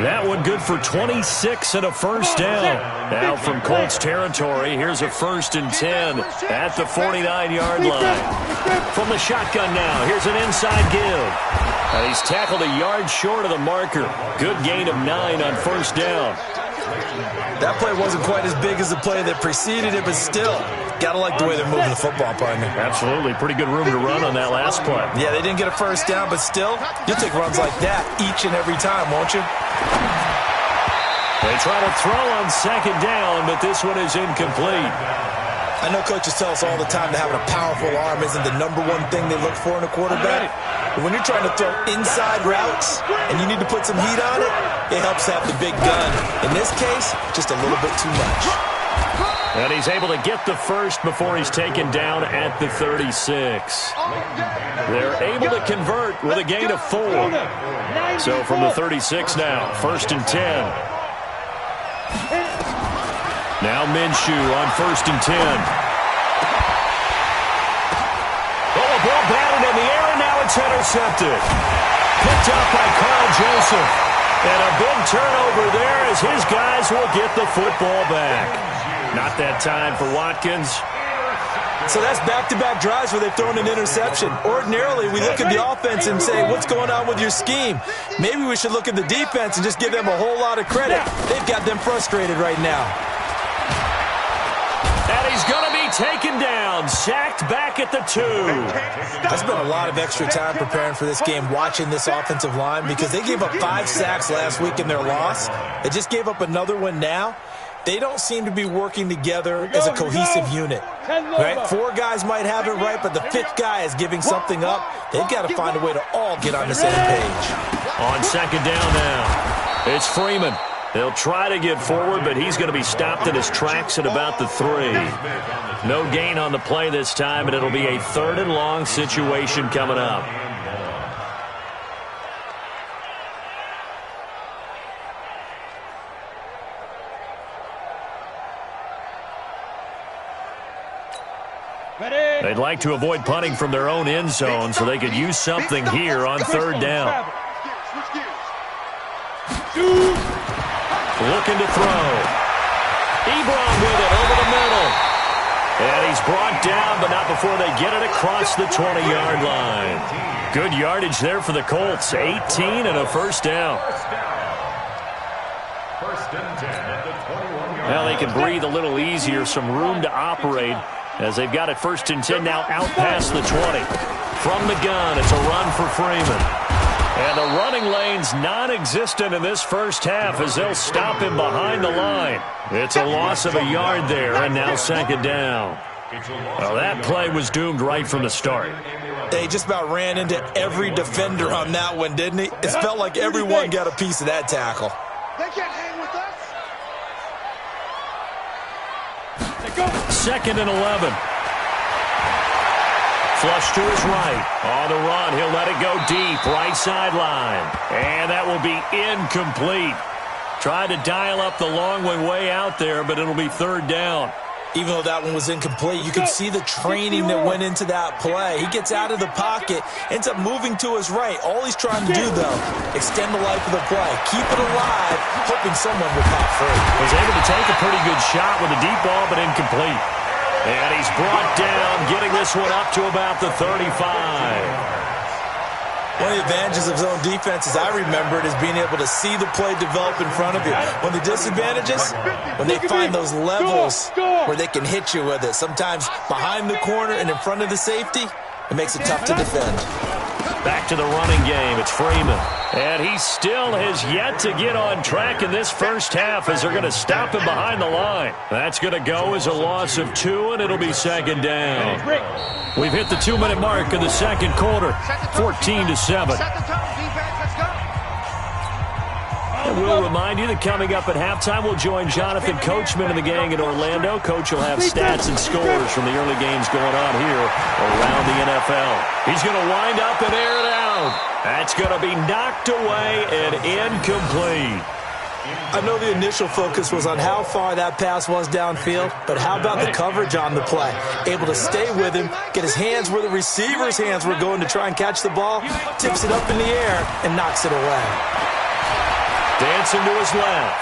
That one good for 26 and a first down. Now from Colts territory, here's a 1st and 10 at the 49-yard line. From the shotgun now, here's an inside give. And he's tackled a yard short of the marker. Good gain of 9 on first down. That play wasn't quite as big as the play that preceded it, but still, got to like the way they're moving the football, partner. Absolutely. Pretty good room to run on that last play. Yeah, they didn't get a first down, but still, you'll take runs like that each and every time, won't you? They try to throw on second down, but this one is incomplete. I know coaches tell us all the time that having a powerful arm isn't the #1 thing they look for in a quarterback. But when you're trying to throw inside routes and you need to put some heat on it, it helps to have the big gun. In this case, just a little bit too much. And he's able to get the first before he's taken down at the 36. They're able to convert with a gain of 4. So from the 36 now, 1st and 10. Now Minshew on 1st and 10. Oh, a ball batted in the air, and now it's intercepted. Picked up by Carl Joseph. And a big turnover there as his guys will get the football back. Not that time for Watkins. So that's back-to-back drives where they've thrown an interception. Ordinarily, we look at the offense and say, what's going on with your scheme? Maybe we should look at the defense and just give them a whole lot of credit. They've got them frustrated right now. And he's going to be taken down, sacked back at the 2. I spent a lot of extra time preparing for this game, watching this offensive line, because they gave up 5 sacks last week in their loss. They just gave up another one now. They don't seem to be working together as a cohesive unit. Right? 4 guys might have it right, but the 5th guy is giving something up. They've got to find a way to all get on the same page. On second down now, it's Freeman. They'll try to get forward, but he's going to be stopped in his tracks at about the 3. No gain on the play this time, and it'll be a 3rd and long situation coming up. They'd like to avoid punting from their own end zone so they could use something here on 3rd down. Looking to throw. Ebron with it over the middle. And he's brought down, but not before they get it across the 20-yard line. Good yardage there for the Colts. 18 and a first down. Well, they can breathe a little easier, some room to operate as they've got it 1st and 10 now out past the 20. From the gun, it's a run for Freeman. And the running lane's non-existent in this first half as they'll stop him behind the line. It's a loss of a yard there, and now 2nd down. Well, that play was doomed right from the start. They just about ran into every defender on that one, didn't he? It felt like everyone got a piece of that tackle. They can't hang with us. 2nd and 11. Flush to his right. On the run, he'll let it go deep. Right sideline. And that will be incomplete. Tried to dial up the long way out there, but it'll be 3rd down. Even though that one was incomplete, you could see the training that went into that play. He gets out of the pocket, ends up moving to his right. All he's trying to do, though, extend the life of the play. Keep it alive, hoping someone would pop free. Was able to take a pretty good shot with a deep ball, but incomplete. And he's brought down, getting this one up to about the 35. One of the advantages of zone defense, as I remember it, is being able to see the play develop in front of you. One of the disadvantages, when they find those levels where they can hit you with it, sometimes behind the corner and in front of the safety, it makes it tough to defend. Back to the running game. It's Freeman. And he still has yet to get on track in this first half as they're going to stop him behind the line. That's going to go as a loss of 2, and it'll be second down. We've hit the 2-minute mark in the second quarter, 14-7. And we'll remind you that coming up at halftime, we'll join Jonathan Coachman and the gang in Orlando. Coach will have stats and scores from the early games going on here around the NFL. He's going to wind up and air it out. That's going to be knocked away and incomplete. I know the initial focus was on how far that pass was downfield, but how about the coverage on the play? Able to stay with him, get his hands where the receiver's hands were going to try and catch the ball, tips it up in the air, and knocks it away. Dancing to his left.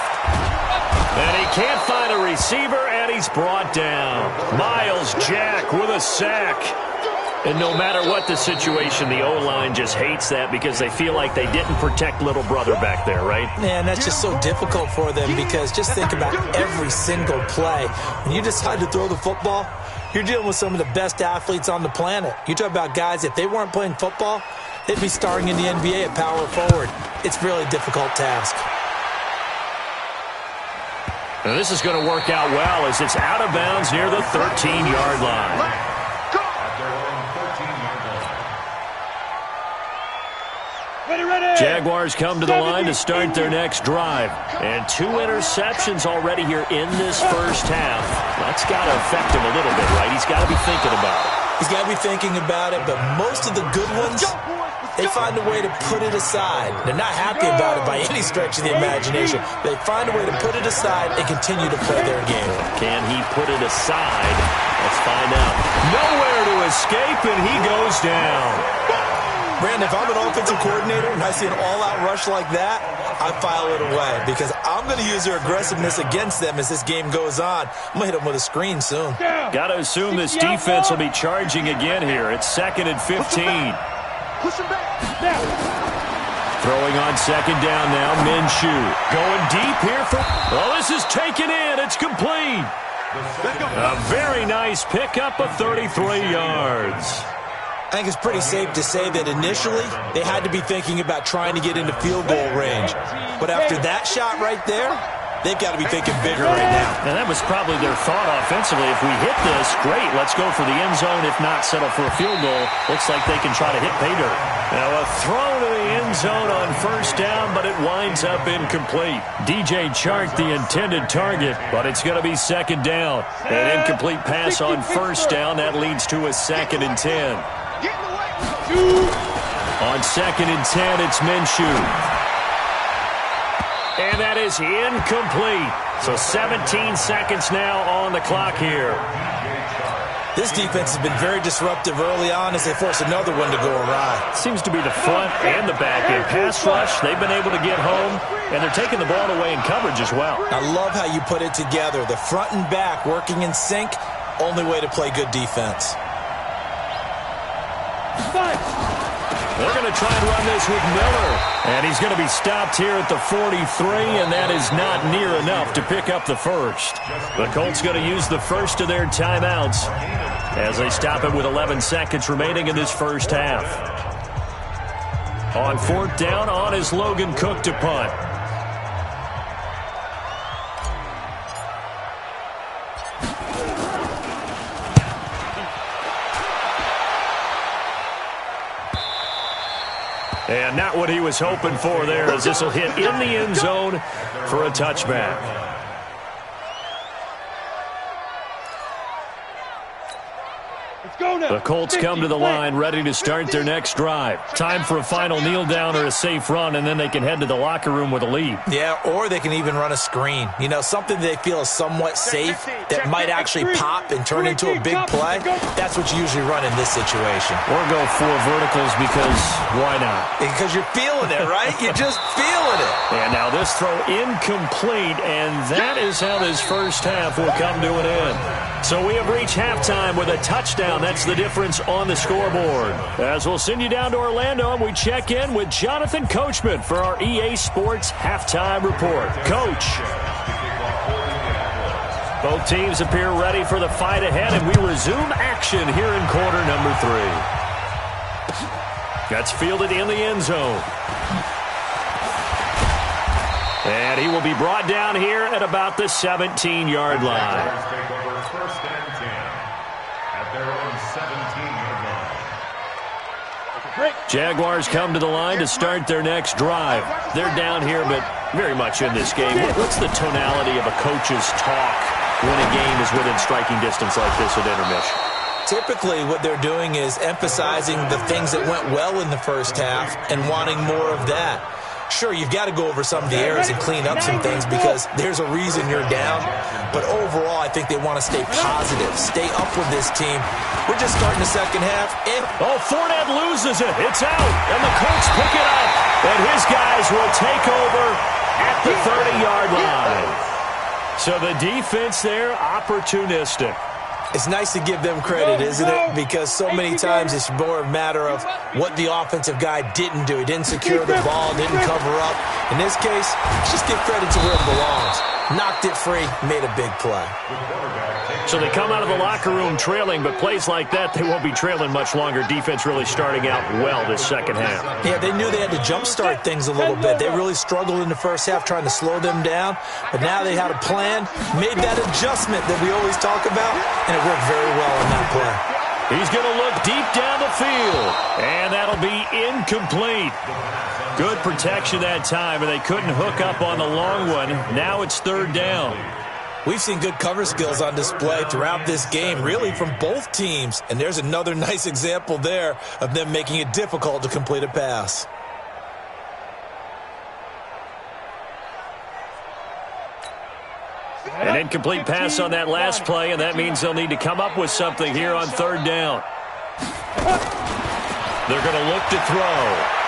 And he can't find a receiver, and he's brought down. Miles Jack with a sack. And no matter what the situation, the O-line just hates that because they feel like they didn't protect little brother back there, right? Man, that's just so difficult for them because just think about every single play. When you decide to throw the football, you're dealing with some of the best athletes on the planet. You talk about guys, if they weren't playing football, they'd be starring in the NBA at power forward. It's a really difficult task. Now this is going to work out well as it's out of bounds near the 13-yard line. Jaguars come to the line to start their next drive. And 2 interceptions already here in this first half. That's got to affect him a little bit, right? He's got to be thinking about it. He's got to be thinking about it, but most of the good ones, they find a way to put it aside. They're not happy about it by any stretch of the imagination. They find a way to put it aside and continue to play their game. Can he put it aside? Let's find out. Nowhere to escape, and he goes down. Brandon, if I'm an offensive coordinator and I see an all-out rush like that, I file it away because I'm going to use their aggressiveness against them as this game goes on. I'm going to hit them with a screen soon. Got to assume this defense will be charging again here. It's 2nd and 15. Push him back. Throwing on second down now, Minshew. Going deep here for... Oh, this is taken in. It's complete. A very nice pickup of 33 yards. I think it's pretty safe to say that initially they had to be thinking about trying to get into field goal range. But after that shot right there, they've got to be thinking bigger right now. And that was probably their thought offensively. If we hit this, great, let's go for the end zone. If not, settle for a field goal. Looks like they can try to hit pay dirt. Now a throw to the end zone on first down, but it winds up incomplete. DJ Chark the intended target, but it's going to be second down. An incomplete pass on first down. That leads to a 2nd and 10. On 2nd and 10, it's Minshew. And that is incomplete. So 17 seconds now on the clock here. This defense has been very disruptive early on as they force another one to go awry. Seems to be the front and the back end. Pass rush, they've been able to get home, and they're taking the ball away in coverage as well. I love how you put it together. The front and back working in sync, only way to play good defense. They're going to try and run this with Miller. And he's going to be stopped here at the 43, and that is not near enough to pick up the first. The Colts going to use the first of their timeouts as they stop it with 11 seconds remaining in this first half. On 4th down, on is Logan Cook to punt. And not what he was hoping for there, as this will hit in the end zone for a touchback. The Colts come to the line ready to start their next drive. Time for a final kneel down or a safe run, and then they can head to the locker room with a lead. Yeah, or they can even run a screen. You know, something they feel is somewhat safe that might actually pop and turn into a big play. That's what you usually run in this situation. Or go 4 verticals because why not? Because you're feeling it, right? You're just feeling it. And now this throw incomplete, and that is how this first half will come to an end. So we have reached halftime with a touchdown. That's the difference on the scoreboard. As we'll send you down to Orlando, and we check in with Jonathan Coachman for our EA Sports Halftime Report. Coach. Both teams appear ready for the fight ahead, and we resume action here in quarter number 3. That's fielded in the end zone. And he will be brought down here at about the 17-yard line. Take over first and 10 at their own 17-yard line. Jaguars come to the line to start their next drive. They're down here, but very much in this game. What's the tonality of a coach's talk when a game is within striking distance like this at intermission? Typically, what they're doing is emphasizing the things that went well in the first half and wanting more of that. Sure, you've got to go over some of the errors and clean up some things because there's a reason you're down. But overall, I think they want to stay positive, stay up with this team. We're just starting the second half. Fournette loses it. It's out, and the Colts pick it up. And his guys will take over at the 30-yard line. So the defense there, opportunistic. It's nice to give them credit, isn't it? Because so many times it's more a matter of what the offensive guy didn't do. He didn't secure the ball, didn't cover up. In this case, just give credit to where it belongs. Knocked it free, made a big play. So they come out of the locker room trailing, but plays like that, they won't be trailing much longer. Defense really starting out well this second half. Yeah, they knew they had to jumpstart things a little bit. They really struggled in the first half trying to slow them down, but now they had a plan, made that adjustment that we always talk about, and it worked very well on that play. He's going to look deep down the field, and that'll be incomplete. Good protection that time, and they couldn't hook up on the long one. Now it's third down. We've seen good cover skills on display throughout this game, really from both teams. And there's another nice example there of them making it difficult to complete a pass. An incomplete pass on that last play, and that means they'll need to come up with something here on third down. They're going to look to throw.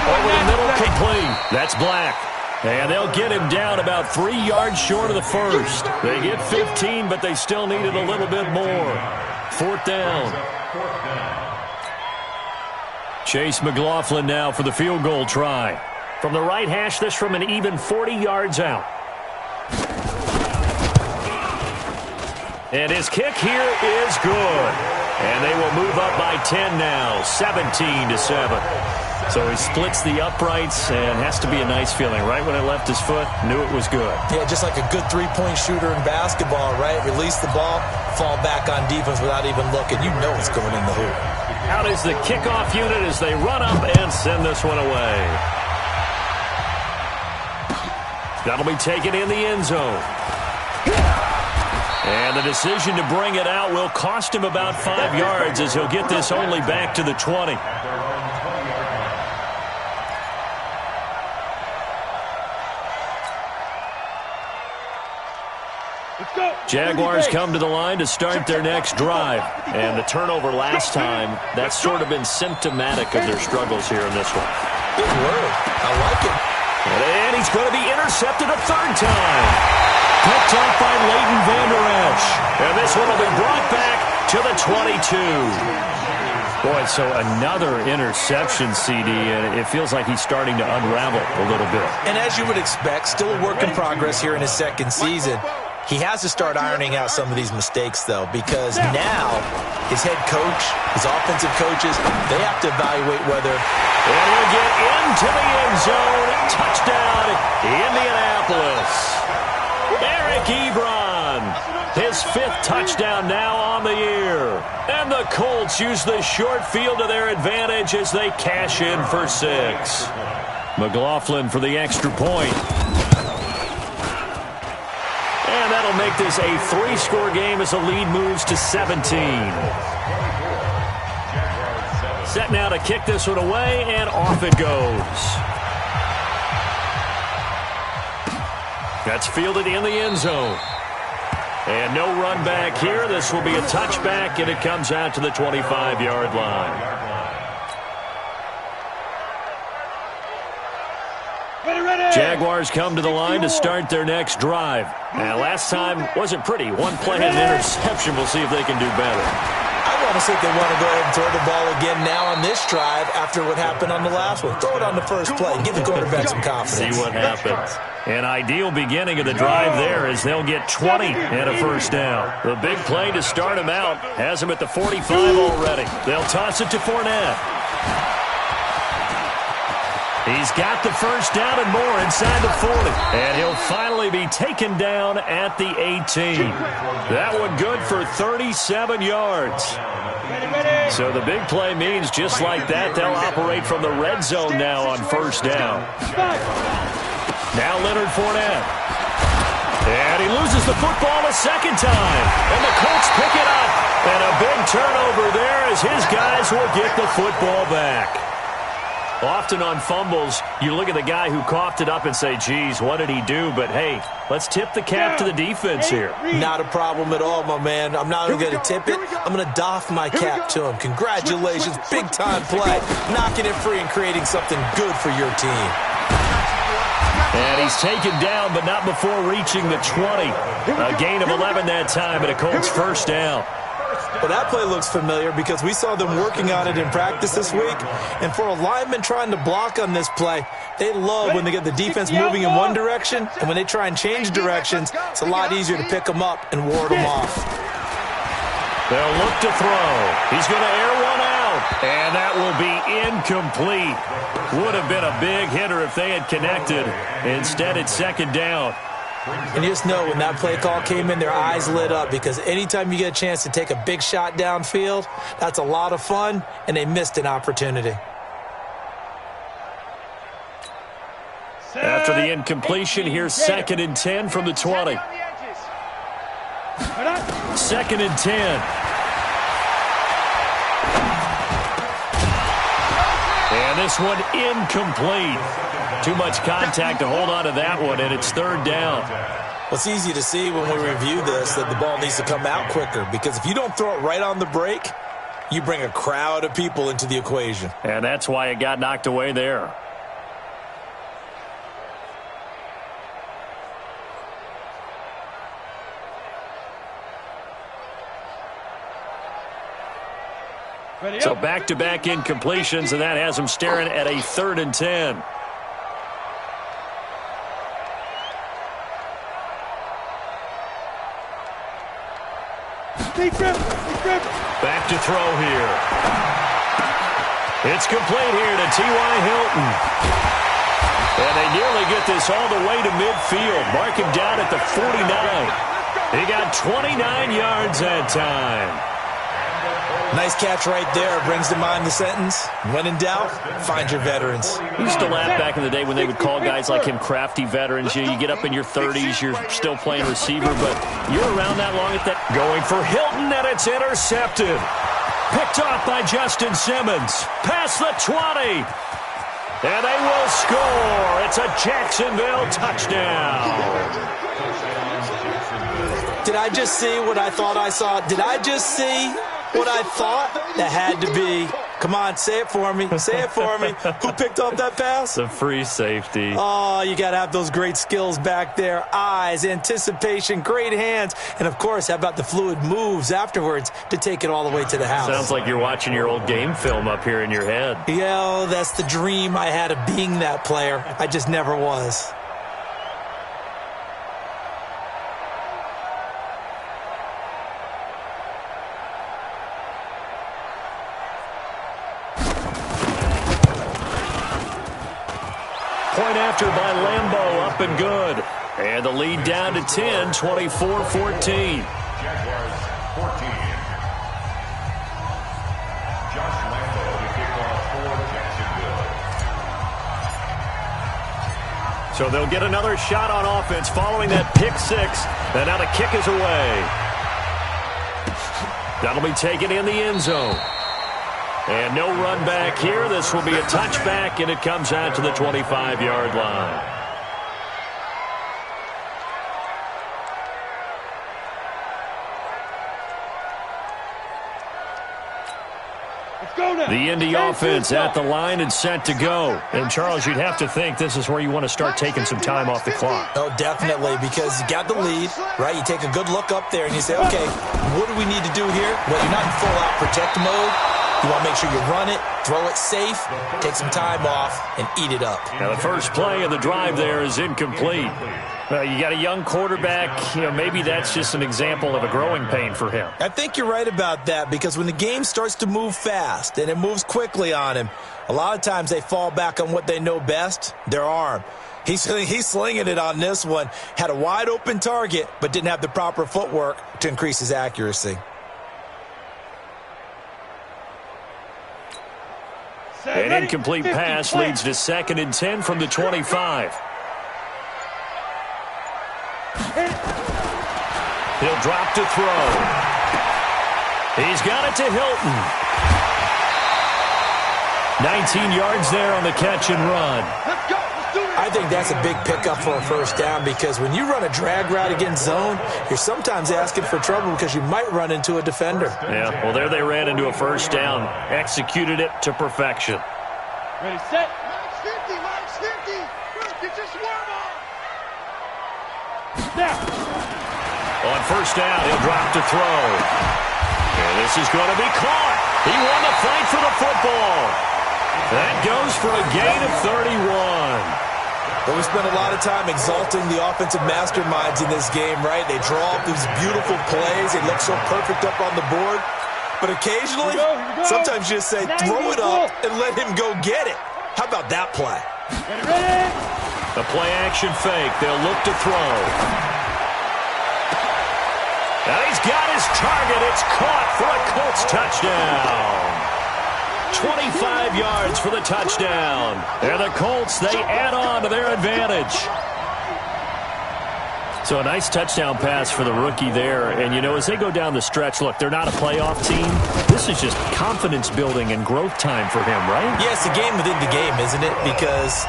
Over the middle, complete. That's Black. And they'll get him down about 3 yards short of the first. They get 15, but they still needed a little bit more. Fourth down. Chase McLaughlin now for the field goal try. From the right hash, this from an even 40 yards out. And his kick here is good. And they will move up by 10 now, 17-7. So he splits the uprights and has to be a nice feeling. Right when it left his foot, knew it was good. Yeah, just like a good three-point shooter in basketball, right? Release the ball, fall back on defense without even looking. You know it's going in the hoop. Out is the kickoff unit as they run up and send this one away. That'll be taken in the end zone. And the decision to bring it out will cost him about 5 yards as he'll get this only back to the 20. Jaguars come to the line to start their next drive. And the turnover last time, that's sort of been symptomatic of their struggles here in this one. Good word. I like it. And he's going to be intercepted a third time. Picked up by Leighton Vander Esch. And this one will be brought back to the 22. Boy, so another interception, CD, and it feels like he's starting to unravel a little bit. And as you would expect, still a work in progress here in his second season. He has to start ironing out some of these mistakes, though, because now his head coach, his offensive coaches, they have to evaluate whether... And he'll get into the end zone. Touchdown, Indianapolis. Eric Ebron, his 5th touchdown now on the year. And the Colts use the short field to their advantage as they cash in for 6. McLaughlin for the extra point. And that'll make this a 3-score game as the lead moves to 17. Set now to kick this one away, and off it goes. That's fielded in the end zone. And no run back here. This will be a touchback, and it comes out to the 25-yard line. Jaguars come to the line to start their next drive. And last time wasn't pretty. One play and an interception. We'll see if they can do better. I want to see if they want to go ahead and throw the ball again now on this drive after what happened on the last one. Throw it on the first play. Give the quarterback some confidence. See what happens. An ideal beginning of the drive there as they'll get 20 and a first down. The big play to start him out has him at the 45 already. They'll toss it to Fournette. He's got the first down and more inside the 40. And he'll finally be taken down at the 18. That one good for 37 yards. So the big play means just like that, they'll operate from the red zone now on first down. Now Leonard Fournette. And he loses the football a second time. And the Colts pick it up. And a big turnover there as his guys will get the football back. Often on fumbles, you look at the guy who coughed it up and say, geez, what did he do? But, hey, let's tip the cap to the defense here. Not a problem at all, my man. I'm not going to tip it. I'm going to doff my cap to him. Congratulations. Big-time play. Knocking it free and creating something good for your team. And he's taken down, but not before reaching the 20. A gain of 11 that time, and a Colts first down. Well, that play looks familiar because we saw them working on it in practice this week. And for a lineman trying to block on this play, they love when they get the defense moving in one direction. And when they try and change directions, it's a lot easier to pick them up and ward them off. They'll look to throw. He's going to air one out. And that will be incomplete. Would have been a big hitter if they had connected. Instead, it's second down. And just know when that play call came in, their eyes lit up because anytime you get a chance to take a big shot downfield, that's a lot of fun, and they missed an opportunity. After the incompletion, here's 2nd and 10 from the 20. 2nd and 10. And this one incomplete. Too much contact to hold on to that one, and it's third down. Well, it's easy to see when we review this that the ball needs to come out quicker because if you don't throw it right on the break, you bring a crowd of people into the equation. And that's why it got knocked away there. So back-to-back incompletions, and that has them staring at a 3rd and 10. Back to throw here. It's complete here to T.Y. Hilton. And they nearly get this all the way to midfield. Mark him down at the 49. He got 29 yards that time. Nice catch right there. Brings to mind the sentence, when in doubt, find your veterans. We used to laugh back in the day when they would call guys like him crafty veterans. You get up in your 30s, you're still playing receiver, but you're around that long at that. Going for Hilton, and it's intercepted. Picked off by Justin Simmons. Past the 20. And they will score. It's a Jacksonville touchdown. Did I just see what I thought I saw? Did I just see what I thought? That had to be. Come on, say it for me. Say it for me. Who picked up that pass? The free safety. Oh, you got to have those great skills back there. Eyes, anticipation, great hands. And, of course, how about the fluid moves afterwards to take it all the way to the house? Sounds like you're watching your old game film up here in your head. Yeah, that's the dream I had of being that player. I just never was. Point after by Lambeau, up and good. And the lead down to 10, 24-14. Jaguars 14. Josh Lambeau to kick off for Jacksonville. So they'll get another shot on offense following that pick six. And now the kick is away. That'll be taken in the end zone. And no run back here. This will be a touchback, and it comes out to the 25-yard line. The Indy offense at the line and set to go. And, Charles, you'd have to think this is where you want to start taking some time off the clock. Oh, definitely, because you got the lead, right? You take a good look up there and you say, okay, what do we need to do here? Well, you're not in full-out protect mode. You want to make sure you run it, throw it safe, take some time off, and eat it up. Now, the first play of the drive there is incomplete. You got a young quarterback. Maybe that's just an example of a growing pain for him. I think you're right about that, because when the game starts to move fast and it moves quickly on him, a lot of times they fall back on what they know best, their arm. He's slinging it on this one. Had a wide-open target, but didn't have the proper footwork to increase his accuracy. An incomplete pass leads to 2nd and 10 from the 25. He'll drop to throw. He's got it to Hilton. 19 yards there on the catch and run. I think that's a big pickup for a first down, because when you run a drag route against zone, you're sometimes asking for trouble because you might run into a defender. Yeah, well, there they ran into a first down. Executed it to perfection. Ready, set. Max 50. Get your swarm on. Snap. On first down, he'll drop to throw. And this is going to be caught. He won the fight for the football. That goes for a gain of 31. But we spent a lot of time exalting the offensive masterminds in this game, right? They draw up these beautiful plays. They look so perfect up on the board. But occasionally, sometimes you just say, throw it up and let him go get it. How about that play? Ready. The play-action fake. They'll look to throw. And he's got his target. It's caught for a Colts touchdown. 25 yards for the touchdown. And the Colts, they add on to their advantage. So a nice touchdown pass for the rookie there. And, as they go down the stretch, look, they're not a playoff team. This is just confidence building and growth time for him, right? Yeah, it's a game within the game, isn't it? Because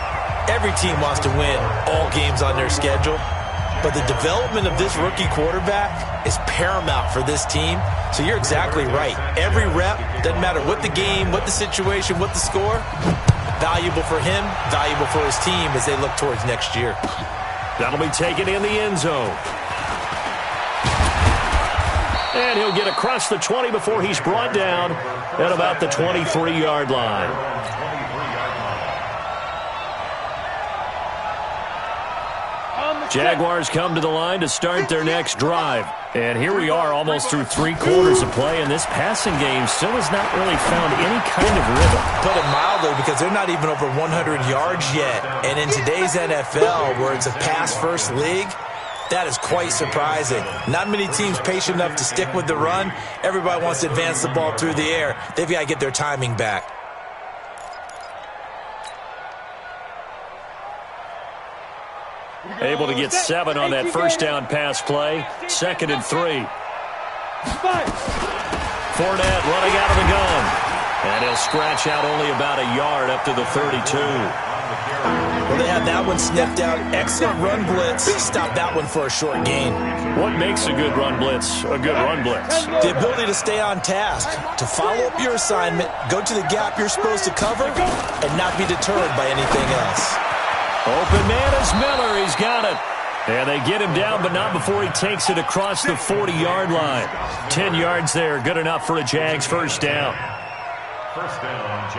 every team wants to win all games on their schedule. But the development of this rookie quarterback is paramount for this team. So you're exactly right. Every rep, doesn't matter what the game, what the situation, what the score, valuable for him, valuable for his team as they look towards next year. That'll be taken in the end zone. And he'll get across the 20 before he's brought down at about the 23-yard line. Jaguars come to the line to start their next drive. And here we are almost through 3 quarters of play, and this passing game still has not really found any kind of rhythm. Put it mildly, because they're not even over 100 yards yet. And in today's NFL, where it's a pass-first league, that is quite surprising. Not many teams patient enough to stick with the run. Everybody wants to advance the ball through the air. They've got to get their timing back. Able to get 7 on that first down pass play. 2nd and 3. Fournette running out of the gun. And he'll scratch out only about a yard up to the 32. Well, they had that one sniffed out. Excellent run blitz. Stop that one for a short gain. What makes a good run blitz a good run blitz? The ability to stay on task, to follow up your assignment, go to the gap you're supposed to cover, and not be deterred by anything else. Open man is Miller. He's got it. And they get him down, but not before he takes it across the 40-yard line. 10 yards there. Good enough for a Jags first down. First down,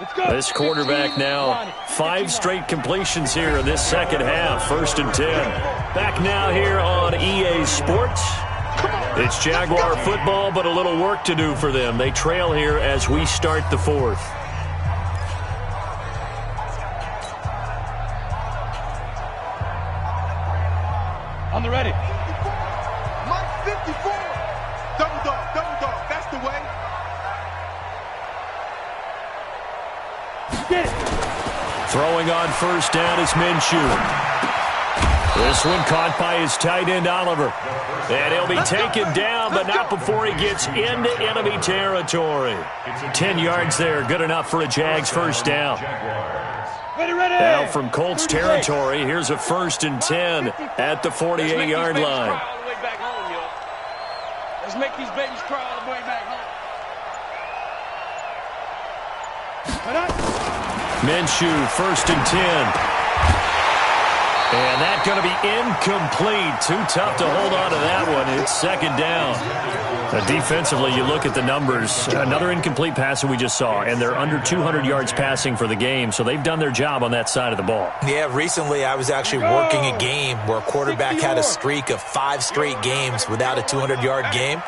Jacksonville. This quarterback now, 5 straight completions here in this second half. 1st and 10. Back now here on EA Sports. It's Jaguar football, but a little work to do for them. They trail here as we start the 4th. On the ready. Mike 54. Double dog. That's the way. Get it. Throwing on first down is Minshew. This one caught by his tight end, Oliver. And he'll be taken down, but not before he gets into enemy territory. 10 yards there, good enough for a Jags first down. Ready. Now from Colts territory, here's a 1st and 10 at the 48-yard line. Let's make these babies cry all the way back Minshew, 1st and 10. And that's going to be incomplete. Too tough to hold on to that one. It's 2nd down. Defensively, you look at the numbers. Another incomplete pass that we just saw, and they're under 200 yards passing for the game, so they've done their job on that side of the ball. Yeah, recently I was actually working a game where a quarterback had a streak of 5 straight games without a 200-yard game,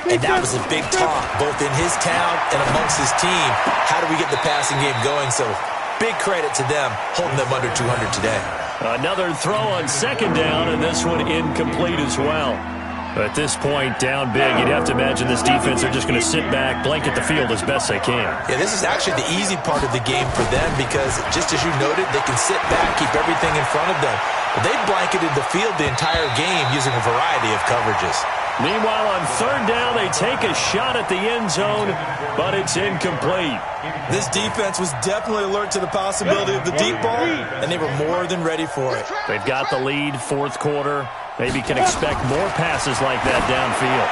and that was a big talk, both in his town and amongst his team. How do we get the passing game going? So big credit to them holding them under 200 today. Another throw on 2nd down, and this one incomplete as well. At this point, down big, you'd have to imagine this defense are just going to sit back, blanket the field as best they can. Yeah, this is actually the easy part of the game for them because, just as you noted, they can sit back, keep everything in front of them. But they've blanketed the field the entire game using a variety of coverages. Meanwhile, on 3rd down, they take a shot at the end zone, but it's incomplete. This defense was definitely alert to the possibility of the deep ball, and they were more than ready for it. They've got the lead, 4th quarter. Maybe can expect more passes like that downfield.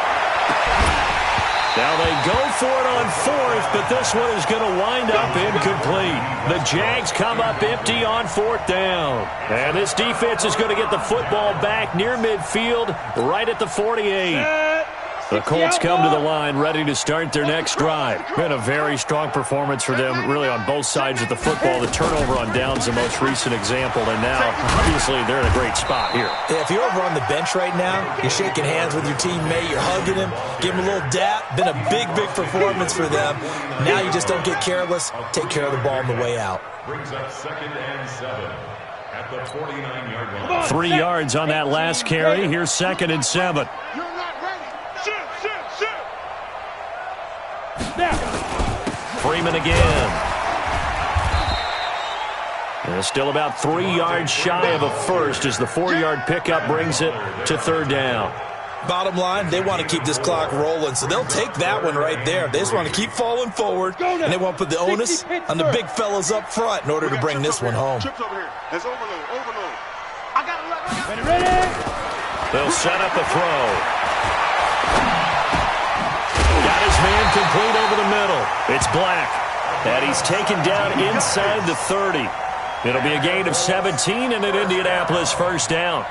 Now they go for it on 4th, but this one is going to wind up incomplete. The Jags come up empty on 4th down. And this defense is going to get the football back near midfield, right at the 48. The Colts come to the line ready to start their next drive. Been a very strong performance for them, really on both sides of the football. The turnover on downs the most recent example, and now, obviously, they're in a great spot here. Yeah, if you're over on the bench right now, you're shaking hands with your teammate, you're hugging him, give him a little dap. Been a big, big performance for them. Now you just don't get careless. Take care of the ball on the way out. Brings up 2nd and 7 at the 49-yard line. 3 yards on that last carry. Here's 2nd and 7. Freeman again. And still about 3 yards shy of a first as the 4-yard pickup brings it to 3rd down. Bottom line, they want to keep this clock rolling, so they'll take that one right there. They just want to keep falling forward, and they want to put the onus on the big fellas up front in order to bring this one home. They'll set up a throw. Got his man complete over the middle. It's Black. And he's taken down inside the 30. It'll be a gain of 17 and an Indianapolis 1st down.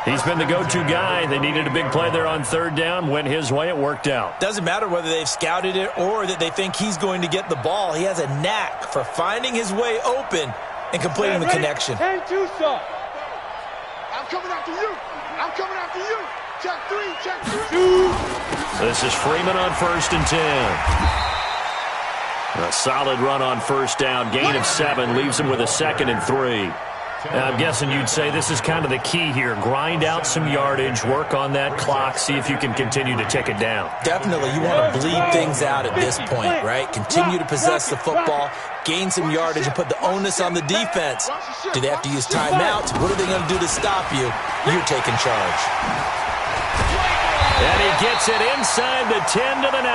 He's been the go-to guy. They needed a big play there on 3rd down. Went his way. It worked out. Doesn't matter whether they've scouted it or that they think he's going to get the ball. He has a knack for finding his way open and completing the connection. I'm coming after you. I'm coming after you. Check 3, check 3. This is Freeman on 1st and 10. A solid run on 1st down. Gain of 7 leaves him with a 2nd and 3. I'm guessing you'd say this is kind of the key here. Grind out some yardage, work on that clock, see if you can continue to tick it down. Definitely. You want to bleed things out at this point, right? Continue to possess the football, gain some yardage, and put the onus on the defense. Do they have to use timeouts? What are they going to do to stop you? You're taking charge. And he gets it inside the 10 to the 9.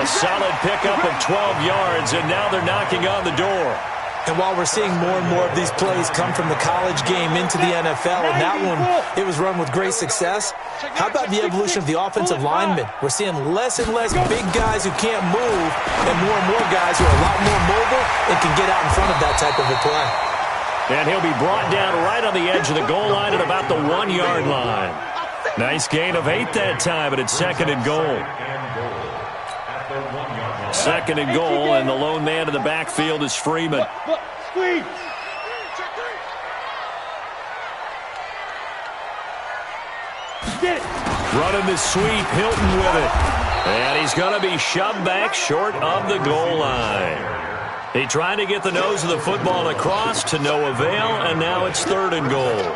A solid pickup of 12 yards, and now they're knocking on the door. And while we're seeing more and more of these plays come from the college game into the NFL, and that one, it was run with great success, how about the evolution of the offensive linemen? We're seeing less and less big guys who can't move and more guys who are a lot more mobile and can get out in front of that type of a play. And he'll be brought down right on the edge of the goal line at about the 1-yard line. Nice gain of 8 that time, but it's 2nd and goal. 2nd and goal, and the lone man in the backfield is Freeman. Squeeze. Get it. Running the sweep, Hilton with it. And he's going to be shoved back short of the goal line. He tried to get the nose of the football across to no avail, and now it's 3rd and goal.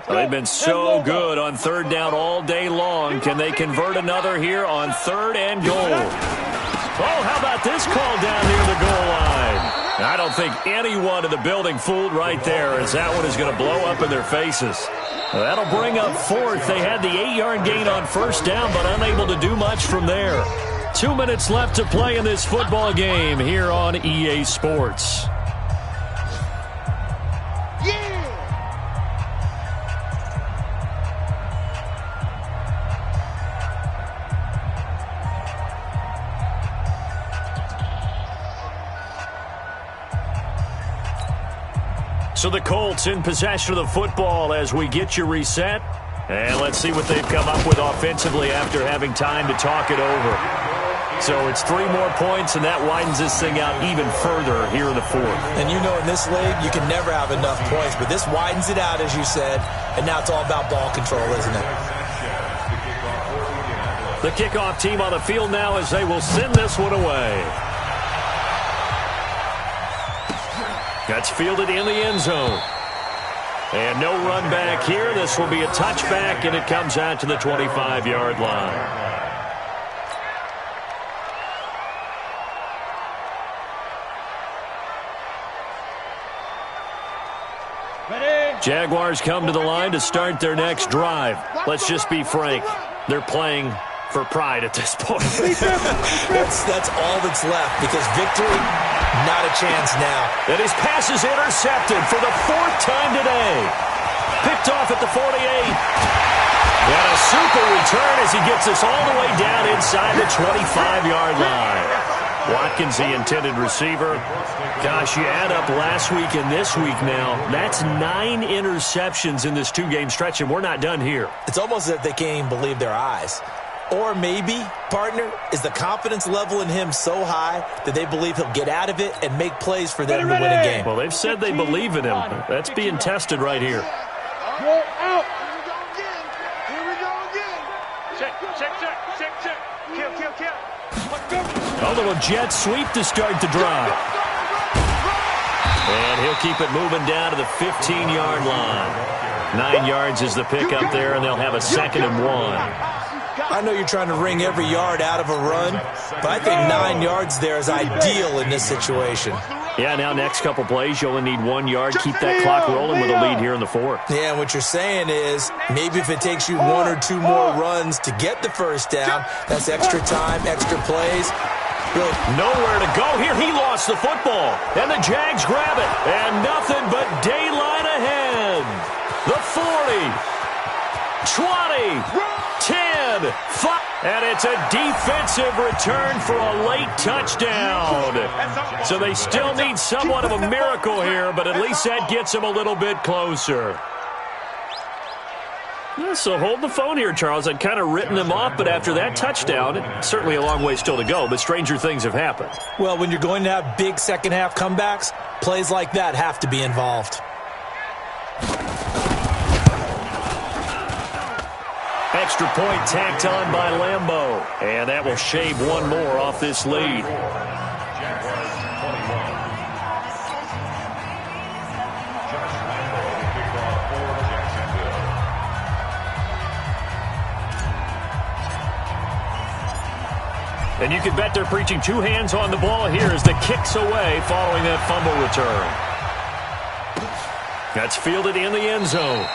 They've been so good on 3rd down all day long. Can they convert another here on 3rd and goal? Oh, how about this call down near the goal line? I don't think anyone in the building fooled right there, as that one is going to blow up in their faces. That'll bring up fourth. They had the 8-yard gain on first down, but unable to do much from there. 2 minutes left to play in this football game here on EA Sports. So the Colts in possession of the football as we get you reset. And let's see what they've come up with offensively after having time to talk it over. So it's 3 more points, and that widens this thing out even further here in the fourth. And you know in this league, you can never have enough points, but this widens it out, as you said, and now it's all about ball control, isn't it? The kickoff team on the field now as they will send this one away. That's fielded in the end zone. And no run back here. This will be a touchback, and it comes out to the 25-yard line. Jaguars come to the line to start their next drive. Let's just be frank. They're playing for pride at this point. that's all that's left, because victory, not a chance now. And his pass is intercepted for the 4th time today. Picked off at the 48. And a super return as he gets us all the way down inside the 25-yard line. Watkins, the intended receiver. Gosh, you add up last week and this week now. That's 9 interceptions in this 2-game stretch, and we're not done here. It's almost as if they can't even believe their eyes. Or maybe, partner, is the confidence level in him so high that they believe he'll get out of it and make plays for them to win a game. Well, they've said they believe in him. That's being tested right here. Go out. Here we go again. Check. Kill. A little jet sweep to start the drive. And he'll keep it moving down to the 15-yard line. 9 yards is the pickup there, and they'll have a 2nd and 1. I know you're trying to wring every yard out of a run, but I think 9 yards there is ideal in this situation. Yeah, now next couple plays, you only need 1 yard. Keep that clock rolling with a lead here in the 4th. Yeah, and what you're saying is maybe if it takes you 1 or 2 more runs to get the first down, that's extra time, extra plays. Really. Nowhere to go here. He lost the football, and the Jags grab it. And nothing but daylight ahead. The 40, 20, 10, 5. And it's a defensive return for a late touchdown. So they still need somewhat of a miracle here, but at least that gets them a little bit closer. So hold the phone here, Charles. I'd kind of written them off, but after that touchdown, certainly a long way still to go, but stranger things have happened. Well, when you're going to have big second-half comebacks, plays like that have to be involved. Extra point tacked on by Lambeau, and that will shave 1 more off this lead. And you can bet they're preaching 2 hands on the ball here as the kick's away following that fumble return. That's fielded in the end zone.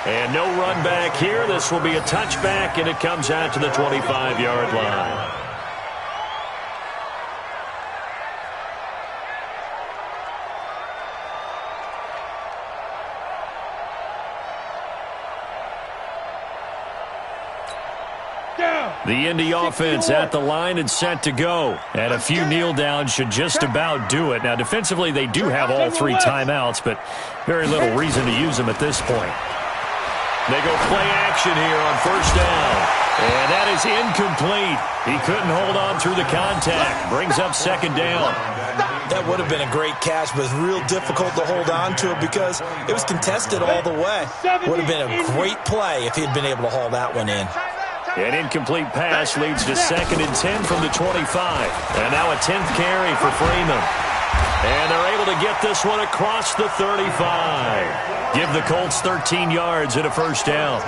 And no run back here. This will be a touchback, and it comes out to the 25-yard line. The Indy offense at the line and set to go. And a few kneel downs should just about do it. Now, defensively, they do have all 3 timeouts, but very little reason to use them at this point. They go play action here on first down. And that is incomplete. He couldn't hold on through the contact. Brings up 2nd down. That would have been a great catch, but it's real difficult to hold on to it because it was contested all the way. Would have been a great play if he had been able to haul that one in. An incomplete pass leads to 2nd and 10 from the 25. And now a 10th carry for Freeman. And they're able to get this one across the 35. Give the Colts 13 yards and a first down.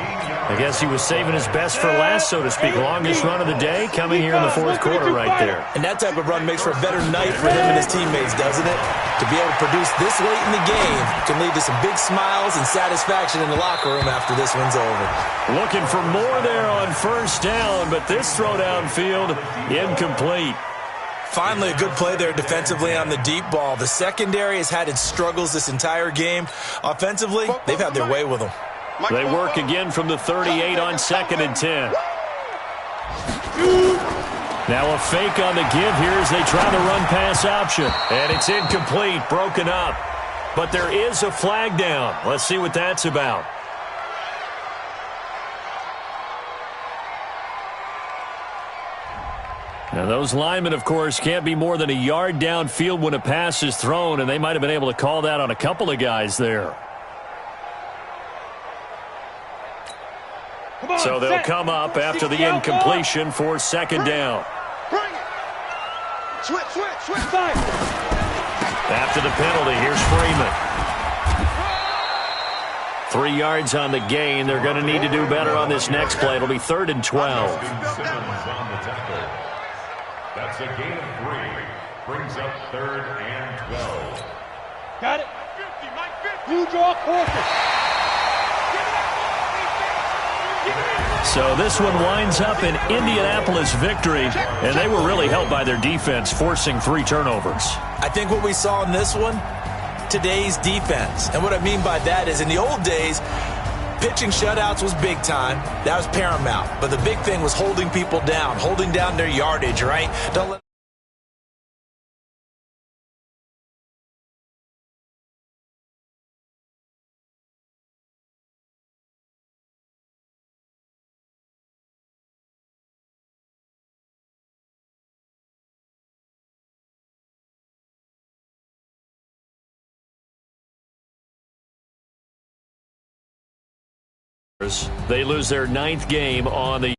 I guess he was saving his best for last, so to speak. Longest run of the day coming here in the fourth quarter right there. And that type of run makes for a better night for him and his teammates, doesn't it? To be able to produce this late in the game can lead to some big smiles and satisfaction in the locker room after this one's over. Looking for more there on first down, but this throw downfield incomplete. Finally, a good play there defensively on the deep ball. The secondary has had its struggles this entire game. Offensively, they've had their way with them. They work again from the 38 on 2nd and 10. Now a fake on the give here as they try the run-pass option. And it's incomplete, broken up. But there is a flag down. Let's see what that's about. Now, those linemen, of course, can't be more than a yard downfield when a pass is thrown, and they might have been able to call that on a couple of guys there. So they'll come up after the incompletion for 2nd down. Switch. After the penalty, here's Freeman. 3 yards on the gain. They're going to need to do better on this next play. It'll be 3rd and 12. That's a gain of 3. Brings up 3rd and 12. Got it. You draw quarter. So this one winds up an Indianapolis victory, and they were really helped by their defense, forcing 3 turnovers. I think what we saw in this one, today's defense. And what I mean by that is in the old days, pitching shutouts was big time. That was paramount. But the big thing was holding people down, holding down their yardage, right? Don't let They lose their 9th game on the